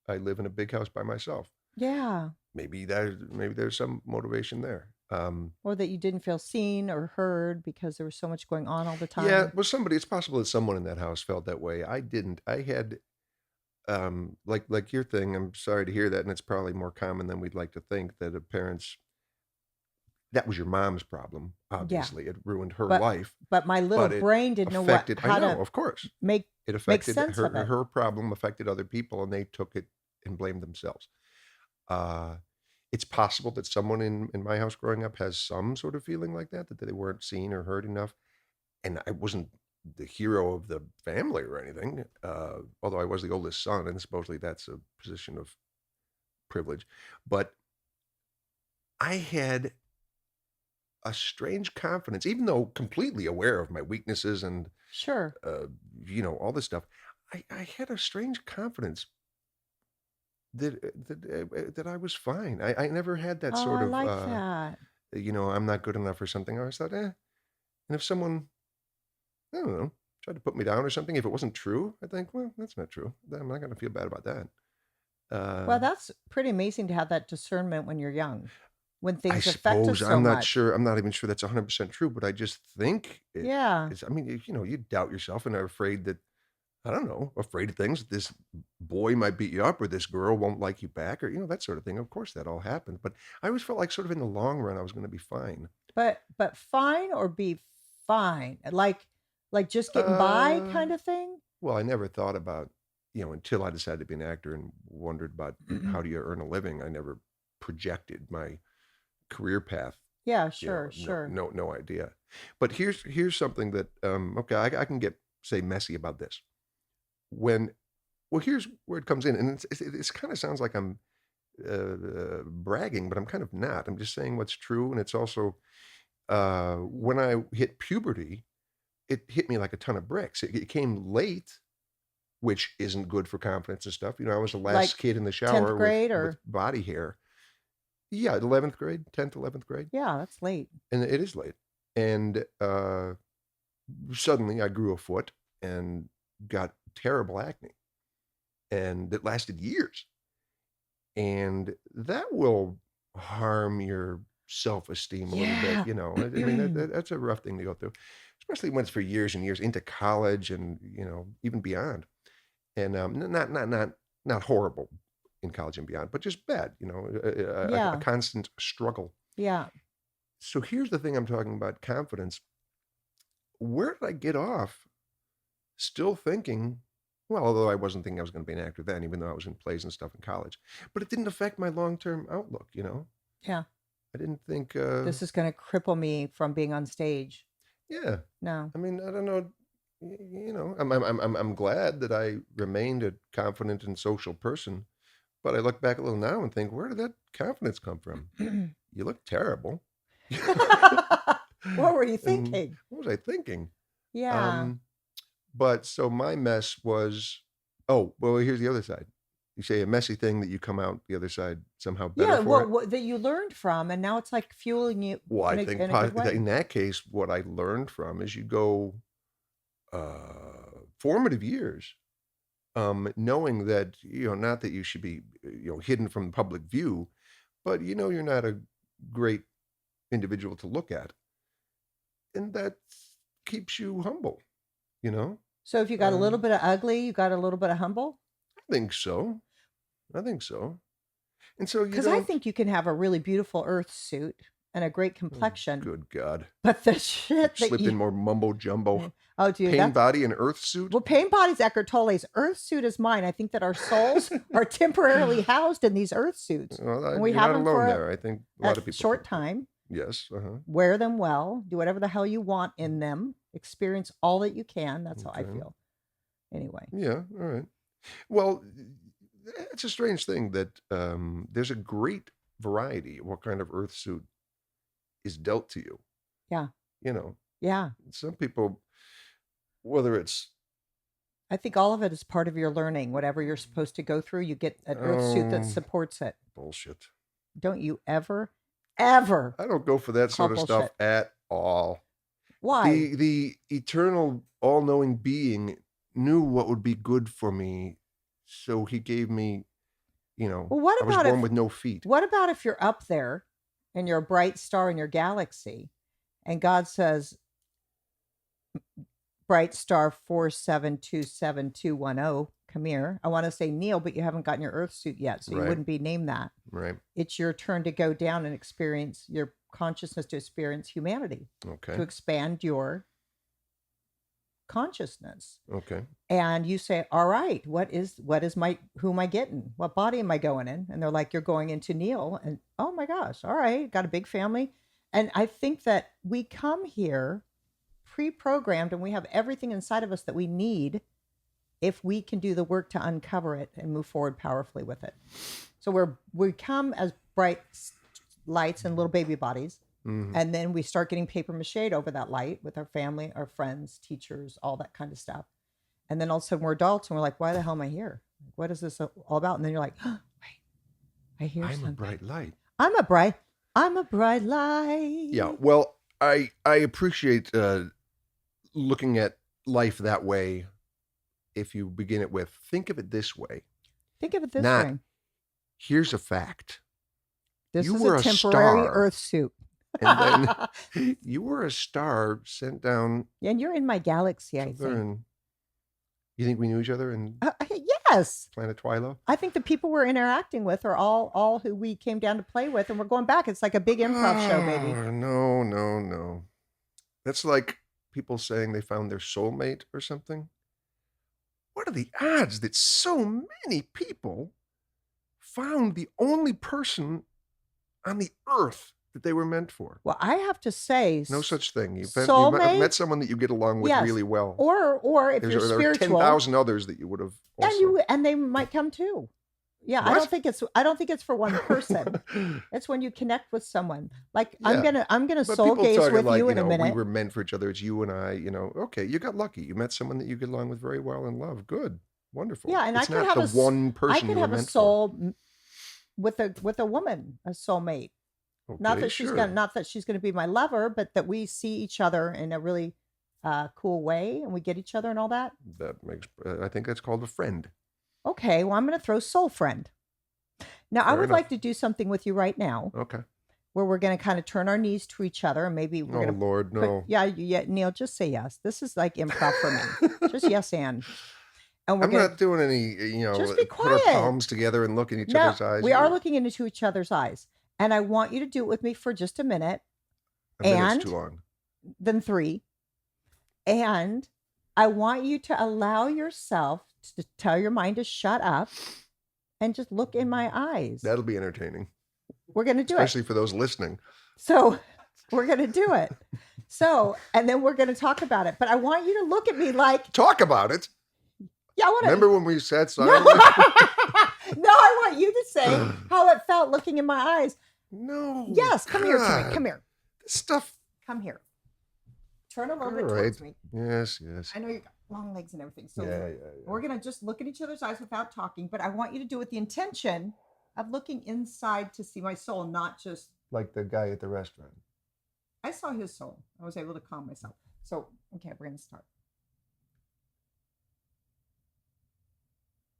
I live in a big house by myself. Yeah. Maybe there's some motivation there. Or that you didn't feel seen or heard because there was so much going on all the time. Yeah, well, it's possible that someone in that house felt that way. I didn't. I had, like your thing. I'm sorry to hear that, and it's probably more common than we'd like to think that that was your mom's problem. Yeah. Obviously, it ruined her But life. but my little But it brain didn't know affected. how I know, to of course, make it affected sense of it. her problem affected other people, and they took it and blamed themselves. Uh, it's possible that someone in my house growing up has some sort of feeling like that they weren't seen or heard enough. And I wasn't the hero of the family or anything, although I was the oldest son, and supposedly that's a position of privilege. But I had a strange confidence, even though completely aware of my weaknesses and Sure. all this stuff. I had a strange confidence that I was fine. I never had that Oh, sort I of like that. I'm not good enough or something. I always thought, And if someone, I don't know, tried to put me down or something, if it wasn't true, I think, well, that's not true. I'm not going to feel bad about that. Well, that's pretty amazing to have that discernment when you're young, when I things affect us suppose so I'm not much. sure. I'm not even sure that's 100% true, but I just think Yeah. it's. I mean, you doubt yourself and are afraid that I don't know, afraid of things. This boy might beat you up, or this girl won't like you back, or that sort of thing. Of course, that all happens. But I always felt like, sort of in the long run, I was going to be fine. But fine or be fine. Like just getting by kind of thing. Well, I never thought about, until I decided to be an actor and wondered about how do you earn a living. I never projected my career path. Yeah, sure. No idea. But here's something that okay, I can say messy about this. Here's where it comes in, and it's kind of sounds like I'm bragging, but I'm kind of not. I'm just saying what's true, and it's also when I hit puberty, it hit me like a ton of bricks. It came late, which isn't good for confidence and stuff. I was the last Like kid in the 10th shower grade with or body hair. Yeah, 11th grade, 10th, 11th grade, yeah, that's late. and it is late. And suddenly I grew a foot and got terrible acne, and it lasted years. And that will harm your self-esteem a little bit, Yeah. I mean, that's a rough thing to go through, especially when it's for years and years into college and, even beyond. And not horrible in college and beyond, but just bad, a Yeah. constant struggle. Yeah. So here's the thing I'm talking about, confidence. Where did I get off still thinking, well, although I wasn't thinking I was going to be an actor then, even though I was in plays and stuff in college, but it didn't affect my long-term outlook, Yeah. I didn't think, This is going to cripple me from being on stage. yeah, No. I mean, I don't know, I'm glad that I remained a confident and social person, but I look back a little now and think, where did that confidence come from? You look terrible. What were you And thinking? what was I thinking? Yeah. But so my mess was, oh, well, here's the other side. You say a messy thing that you come out the other side somehow better Yeah, for it. what that you learned from, and now it's like fueling you Well, I in think a good way. in that case, what I learned from is you go formative years, knowing that, not that you should be, hidden from public view, but you're not a great individual to look at. And that keeps you humble, you know? So if you got a little Um, bit of ugly, you got a little bit of humble. I think so. I think so. And so you Because I don't. think you can have a really beautiful earth suit and a great Oh, complexion, good God. but the shit that Slip in you more mumbo jumbo. oh dude, Pain that's body and earth suit. well, Pain Body's Eckhart Tolle's earth suit is mine. I think that our souls are temporarily housed in these earth suits, Well, and we you're have not them alone for there. I think a lot of people short think that. time. Yes. Wear them well. Do whatever the hell you want in them. Experience all that you can. That's how I Okay. feel. Anyway. Yeah. All right. Well, it's a strange thing that there's a great variety of what kind of earth suit is dealt to you. Yeah. You know, Yeah. some people, whether it's I think all of it is part of your learning. Whatever you're supposed to go through, you get an earth suit that supports it. bullshit. Don't you ever I don't go for that call sort of stuff bullshit. at all. Why? The eternal all-knowing being knew what would be good for me, so he gave me, Well, what I was about born if with no feet. what about if you're up there and you're a bright star in your galaxy and God says, bright star 4727210, come here. I want to say Neil, but you haven't gotten your earth suit yet, so you Right. wouldn't be named that. Right. It's your turn to go down and experience your consciousness, to experience humanity, Okay. to expand your consciousness. Okay. And you say, all right, who am I getting? What body am I going in? And they're like, you're going into Neil. And oh my gosh, all right, got a big family. And I think that we come here pre-programmed and we have everything inside of us that we need if we can do the work to uncover it and move forward powerfully with it. So we come as bright lights and little baby bodies. Mhm. And then we start getting paper mache over that light with our family, our friends, teachers, all that kind of stuff. And then all of a sudden we're adults and we're like, why the hell am I here? What is this all about? And then you're like, oh, wait, I hear I'm something. a bright light. I'm a bright light. Yeah. Well, I appreciate looking at life that way. If you begin it with, think of it this way. Think of it this Not, way. here's a fact. This You is were a a temporary star. earth suit. And then you were a star sent down And you're in my galaxy, I somewhere think. in. You think we knew each other in Yes. Planet Twilo? I think the people we're interacting with are all who we came down to play with, and we're going back. It's like a big improv show, baby. No. That's like people saying they found their soulmate or something. What are the odds that so many people found the only person on the earth that they were meant for? Well, I have to say, No such thing. You've soulmate? met someone that you get along with Yes. really well. Or if you're there are spiritual, 10,000 others that you would have also. and they might come too. Yeah, What? I don't think it's for one person. It's when you connect with someone. Like Yeah. I'm gonna But soul people gaze talking with like, you in a minute. we were meant for each other. It's you and I, okay, you got lucky. You met someone that you get along with very well and love. Good. Wonderful. Yeah, and it's I could not have the one person I could you were have a meant soul with a woman, a soulmate. for. Not Okay, that sure. she's gonna be my lover, but that we see each other in a really cool way, and we get each other and all that. That makes, I think that's called a friend. Okay, well, I'm gonna throw soul friend. Now, I Fair would enough. like to do something with you right now, Okay. where we're going to kind of turn our knees to each other, and maybe we're Oh, going to Lord, no. yeah, Neil, just say yes. This is like improv for me. Just yes, and we're I'm going not doing any, Just be put our quiet. palms together and look in each No, other's eyes. we are looking into each other's eyes, and I want you to do it with me for just a minute, A minute's and too long. then 3, and I want you to allow yourself to tell your mind to shut up and just look in my eyes. That'll be entertaining, We're going to do it. especially for those listening. So we're going to do it. So, and then we're going to talk about it. But I want you to look at me like, Talk about it. yeah, I want to. Remember when we sat No, silently? no, I want you to say how it felt looking in my eyes. No. Yes, come here to me. God. Come here. This stuff. Come here. Turn a little All bit right. towards me. Yes. I know you got long legs and everything. So Yeah. we're going to just look at each other's eyes without talking. But I want you to do it with the intention of looking inside to see my soul, not just. Like the guy at the restaurant. I saw his soul. I was able to calm myself. So, okay, we're going to start.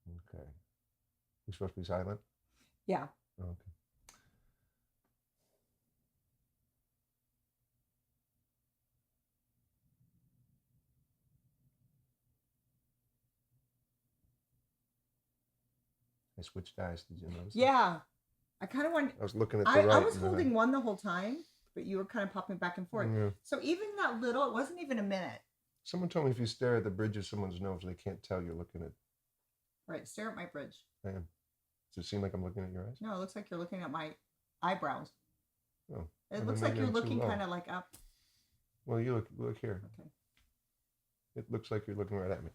Okay. We're supposed to be silent? Yeah. Okay. I switched eyes. Did you notice? Yeah. I kind of want. I was looking at the I right. was holding one the whole time, but you were kind of popping back and forth. Yeah. So even that little, it wasn't even a minute. Someone told me if you stare at the bridge of someone's nose, they can't tell you're looking at. Right, stare at my bridge. I am. Does it seem like I'm looking at your eyes? No, it looks like you're looking at my eyebrows. Oh. It looks like you're looking kind of like up. Well, you look here. Okay. It looks like you're looking right at me.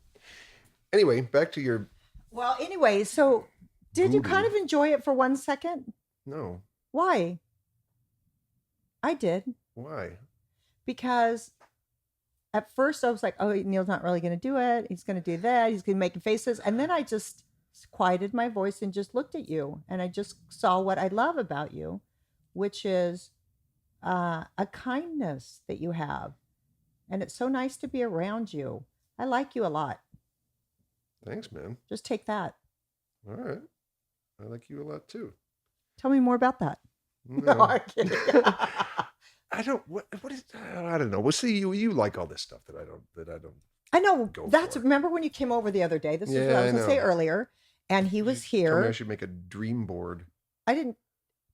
Anyway, back to your. Well, anyway, so did you kind of enjoy it for 1 second? No. Why? I did. Why? Because at first I was like, oh, Neil's not really going to do it. He's going to do that. He's going to make faces. And then I just quieted my voice and just looked at you. And I just saw what I love about you, which is a kindness that you have. And it's so nice to be around you. I like you a lot. Thanks, man. Just take that. All right. I like you a lot too. Tell me more about that. No, I'm kidding. I don't. What is? I don't know. Well, see, you like all this stuff that I don't. I know. Go That's for it. remember when you came over the other day. This is what Yeah, I was I going to say know. earlier. And he was You told me I here. should make a dream board. I didn't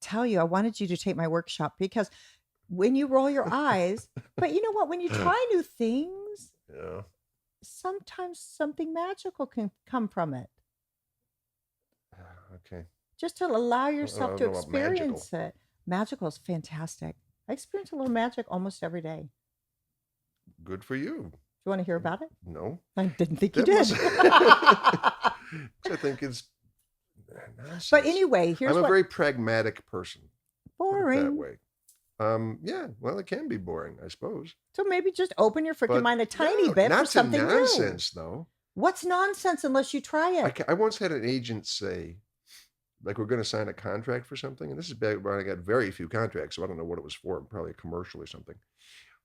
tell you. I wanted you to take my workshop because when you roll your eyes, but you know what? When you try new things, Yeah. sometimes something magical can come from it. Okay. Just to allow yourself don't to know about magical. experience it. Magical is fantastic. I experience a little magic almost every day. Good for you. Do you want to hear about it? No. I didn't think you That did. was- I think it's nonsense. But anyway, here's I'm a what very pragmatic person. Put it that boring. way. Yeah. Well, it can be boring, I suppose. So maybe just open your freaking But mind a tiny no, bit not for something to new. nonsense, though. What's nonsense unless you try it? I once had an agent say, like, we're going to sign a contract for something, and this is back when I got very few contracts, so I don't know what it was for, probably a commercial or something.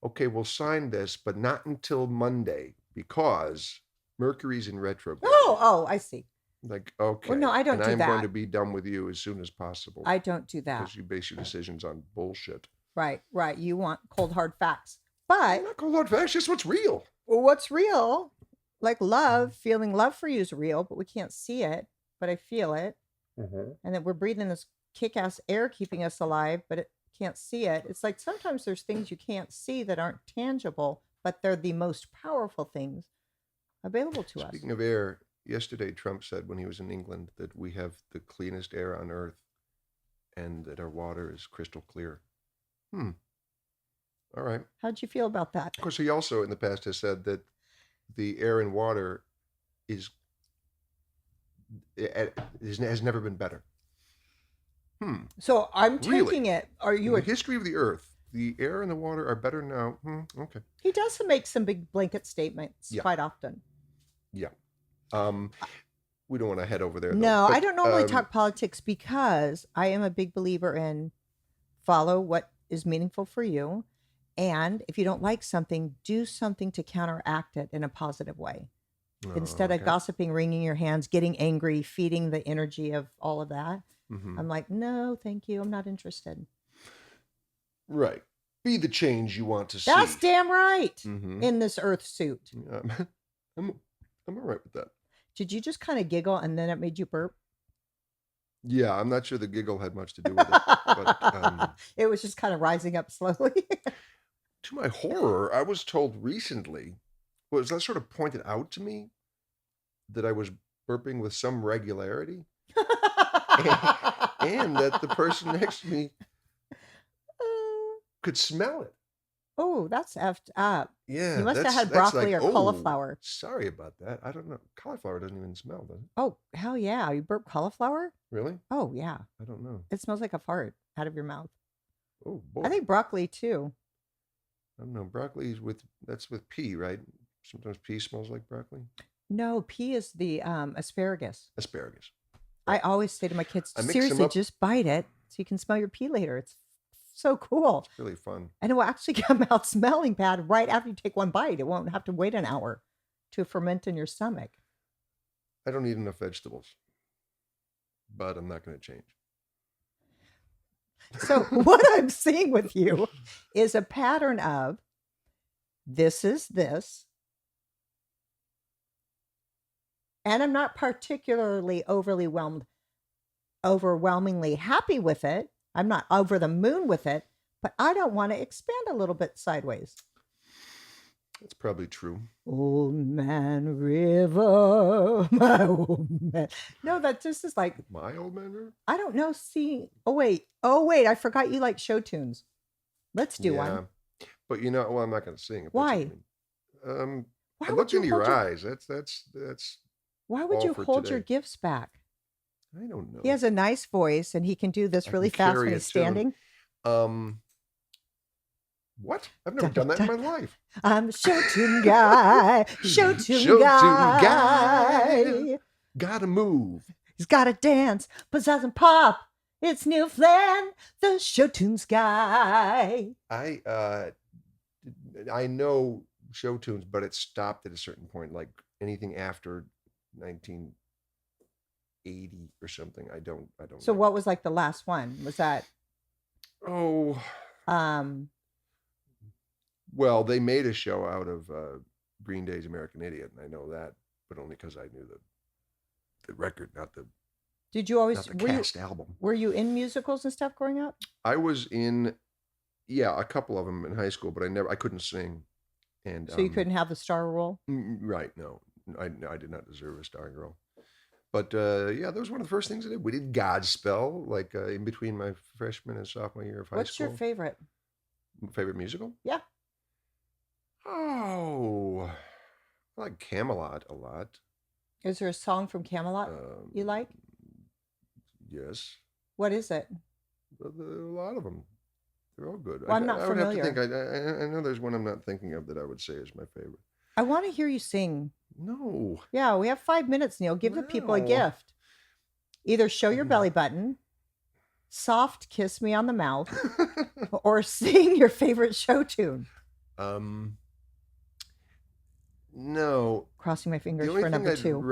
Okay, we'll sign this, but not until Monday because Mercury's in retrograde. Oh, I see. Like, okay. Well, no, I don't and do I'm that. going to be done with you as soon as possible. I don't do that. Because you base your decisions on bullshit. Right. You want cold hard facts. But Not cold hard facts, just what's real. what's real, like love, feeling love for you is real, but we can't see it, but I feel it. Mm-hmm. And that we're breathing this kick-ass air keeping us alive, but it can't see it. It's like sometimes there's things you can't see that aren't tangible, but they're the most powerful things available to us. Speaking of air, yesterday Trump said when he was in England that we have the cleanest air on earth and that our water is crystal clear. All right. How'd you feel about that? Of course, he also in the past has said that the air and water has never been better. So I'm Really? taking it. Are In you the a history of the earth, the air and the water are better now. Okay. He does make some big blanket statements Yeah. quite often. Yeah. We don't want to head over there. No, though, I don't normally but, talk politics because I am a big believer in follow what is meaningful for you. And if you don't like something, do something to counteract it in a positive way. Instead of okay. gossiping, wringing your hands, getting angry, feeding the energy of all of that. Mhm. I'm like, no, thank you. I'm not interested. Right. Be the change you want to see. That's damn right. Mhm. In this earth suit. I'm all right with that. Did you just kind of giggle and then it made you burp? Yeah, I'm not sure the giggle had much to do with it. But It was just kind of rising up slowly. to my horror, I was told recently, was that sort of pointed out to me that I was burping with some regularity, and that the person next to me could smell it. Oh, that's effed up. Yeah, You must have that's- had that's broccoli like, or oh, cauliflower. Sorry about that. I don't know. Cauliflower doesn't even smell, does it? Oh, hell yeah. You burp cauliflower? Really? Oh, yeah. I don't know. It smells like a fart out of your mouth. Oh boy. I think broccoli too. I don't know. Broccoli's that's with pea, right? Sometimes pea smells like broccoli. No, pea is the asparagus. Asparagus. I always say to my kids, I mix them seriously, up. just bite it so you can smell your pea later. It's so cool. It's really fun. And it will actually come out smelling bad right after you take one bite. It won't have to wait an hour to ferment in your stomach. I don't eat enough vegetables, but I'm not going to change. So what I'm seeing with you is a pattern of this is this. And I'm not particularly overly whelmed. overwhelmingly happy with it. I'm not over the moon with it, but I don't want to expand a little bit sideways. That's probably true. Old Man River, my old man. No, that just is like, My Old Man River? I don't know. See, oh wait, I forgot you like show tunes. Let's do one. But you know, well, I'm not going to sing. If Why? That's what you mean. Why I would looked you into your hold eyes. That's. Why would all you for hold your today. gifts back? I don't know. He has a nice voice, and he can do this I really can fast carry when a he's tune. standing. What? I've never done that in my life. I'm a show tune guy. Show tune Show-tune guy. Gotta move. He's got to dance, pizzazz and pop. It's Neil Flynn, the show tunes guy. I know show tunes, but it stopped at a certain point. Like anything after 1980 or something. I don't. So know. what was like the last one? Was that? Oh. Well, they made a show out of Green Day's American Idiot, and I know that, but only because I knew the record, not the. Did you always not the cast album? Were you in musicals and stuff growing up? I was in, a couple of them in high school, but I couldn't sing, and so you couldn't have the star role. Right? No, I did not deserve a starring role. But that was one of the first things I did. We did Godspell, like in between my freshman and sophomore year of high school. What's your favorite? Favorite musical? Yeah. Oh, I like Camelot a lot. Is there a song from Camelot you like? Yes. What is it? A lot of them. They're all good. Well, I'm not familiar. I would have to think. I know there's one I'm not thinking of that I would say is my favorite. I want to hear you sing. No. Yeah, we have 5 minutes, Neil. Give the people a gift. Either show your belly button, soft kiss me on the mouth, or sing your favorite show tune. No. Crossing my fingers for number 2.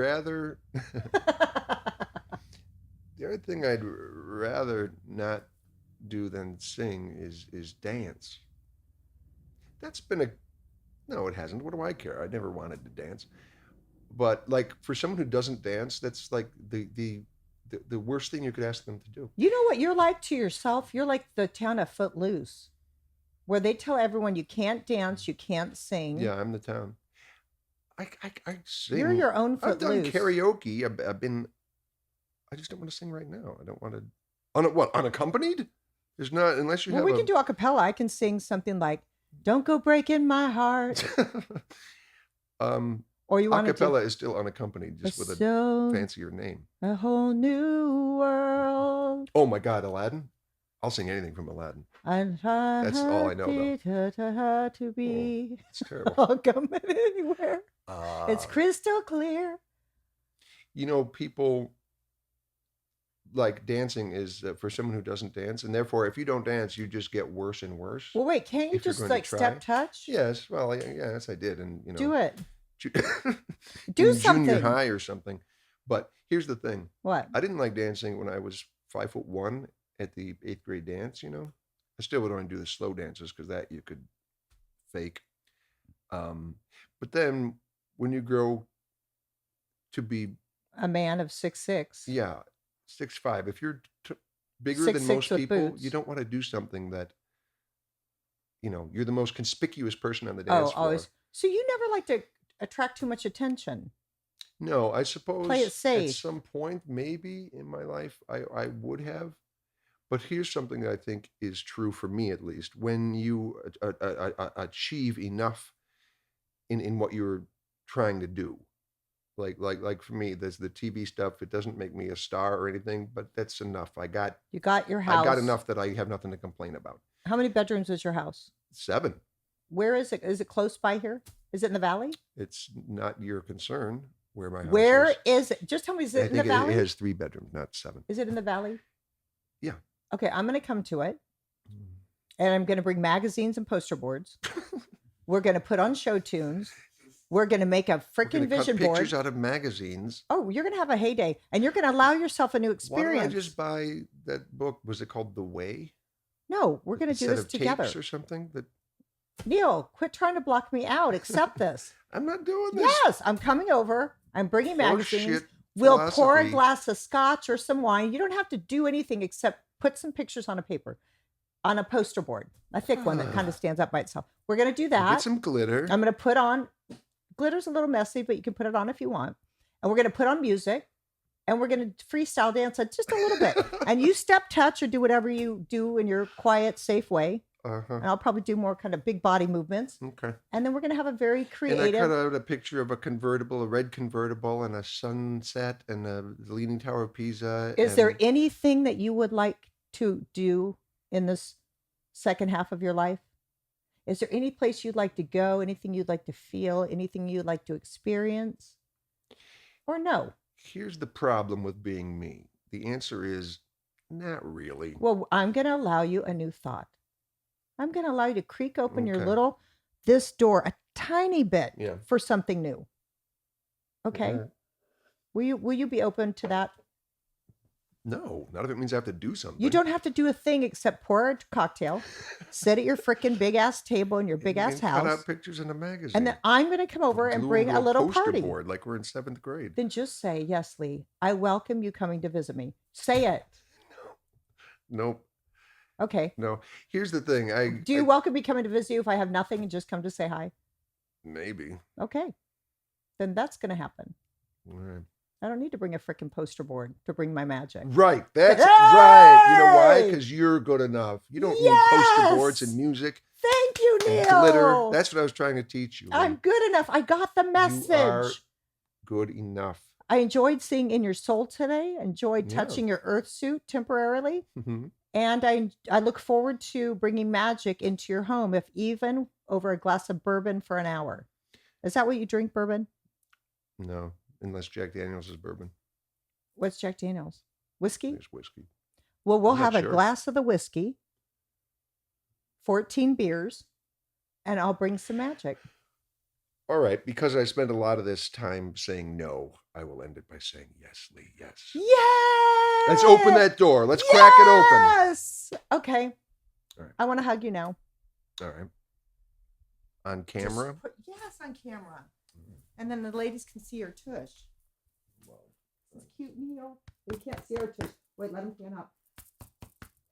The only thing I'd rather not do than sing is dance. That's been no, it hasn't. What do I care? I never wanted to dance. But like for someone who doesn't dance, that's like the worst thing you could ask them to do. You know what you're like to yourself? You're like the town of Footloose, where they tell everyone you can't dance, you can't sing. Yeah, I'm the town. I sing. You're your own Footloose. I've done karaoke. I just don't want to sing right now. I don't want to. Unaccompanied? There's not, unless you have. Well, we can do a cappella. I can sing something like "Don't Go Breaking My Heart." Or you want acapella is still unaccompanied, just with a fancier name. A whole new world. Oh my God, Aladdin! I'll sing anything from Aladdin. That's all I know, though. To be. It's terrible. I'll come anywhere. It's crystal clear. You know, people like dancing is for someone who doesn't dance, and therefore, if you don't dance, you just get worse and worse. Well, wait, can't you just like step touch? Yes. Well, yes, I did, and do it. Do something. Junior high or something. But here's the thing. What? I didn't like dancing when I was 5'1" at the 8th grade dance. You know, I still would only do the slow dances because that you could fake. But then when you grow to be a man of 6'6", yeah, 6'5", if you're bigger 6'6" than most people, boots. you don't want to do something that, you're the most conspicuous person on the dance floor. Always. So you never like to attract too much attention? No, I suppose play it safe. At some point, maybe in my life, I would have. But here's something that I think is true for me, at least. When you achieve enough in what you're trying to do, like for me, there's the TV stuff. It doesn't make me a star or anything, but that's enough. You got your house. I got enough that I have nothing to complain about. How many bedrooms is your house? 7. Where is it? Is it close by here? Is it in the valley? It's not your concern where my house Where is it? Just tell me, is it in the valley? It has 3 bedrooms, not 7. Is it in the valley? Yeah. Okay, I'm going to come to it. And I'm going to bring magazines and poster boards. We're going to put on show tunes. We're going to make a freaking vision board. Pictures out of magazines. Oh, you're going to have a heyday. And you're going to allow yourself a new experience. Why don't I just buy that book? Was it called The Way? No, we're going to do this together. Tapes or something? Neil, quit trying to block me out. Accept this. I'm not doing this. Yes, I'm coming over. I'm bringing magazines. We'll pour a philosophy. glass of scotch or some wine. You don't have to do anything except put some pictures on a paper, on a poster board, a thick one that kind of stands up by itself. We're going to do that. Get some glitter. I'm going to put on, glitter's a little messy, but you can put it on if you want. And we're going to put on music, and we're going to freestyle dance it just a little bit. And you step, touch, or do whatever you do in your quiet, safe way. And I'll probably do more kind of big body movements. Okay. And then we're going to have a very creative. And I cut out a picture of a convertible, a red convertible, and a sunset, and the Leaning Tower of Pisa. Is there anything that you would like to do in this second half of your life? Is there any place you'd like to go? Anything you'd like to feel? Anything you'd like to experience? Or no? Here's the problem with being me. The answer is not really. Well, I'm going to allow you a new thought. I'm going to allow you to creak open your this door a tiny bit for something new. Okay. Yeah. Will you be open to that? No, not if it means I have to do something. You don't have to do a thing except pour a cocktail, sit at your freaking big ass table in your big ass house. Cut out pictures in a magazine. And then I'm going to come over and bring a little party. Board like we're in 7th grade. Then just say, yes, Leigh, I welcome you coming to visit me. Say it. Nope. Okay. No. Here's the thing. Do you welcome me coming to visit you if I have nothing and just come to say hi? Maybe. Okay. Then that's going to happen. All right. I don't need to bring a freaking poster board to bring my magic. Right. That's right. You know why? Because you're good enough. You don't need poster boards and music. Thank you, Neil. And glitter. That's what I was trying to teach you. I'm good enough. I got the message. You are good enough. I enjoyed seeing In Your Soul today. Enjoyed touching your earth suit temporarily. Mm-hmm. And I look forward to bringing magic into your home, if even over a glass of bourbon for an hour. Is that what you drink, bourbon? No, unless Jack Daniels is bourbon. What's Jack Daniels? Whiskey? It's whiskey. Well, we'll have a glass of the whiskey, 14 beers, and I'll bring some magic. All right. Because I spent a lot of this time saying no, I will end it by saying yes, Leigh. Yes. Yes. Let's open that door. Let's crack it open. Yes. Okay. All right. I want to hug you now. All right. On camera? Yes, on camera. And then the ladies can see your tush. It's cute, Neil. They can't see our tush. Wait, let them stand up.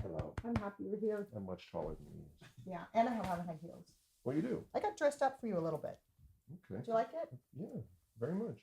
Hello. I'm happy you're here. I'm much taller than you. Yeah, and I have on high heels. Well, you do. I got dressed up for you a little bit. Okay. Did you like it? Yeah, very much.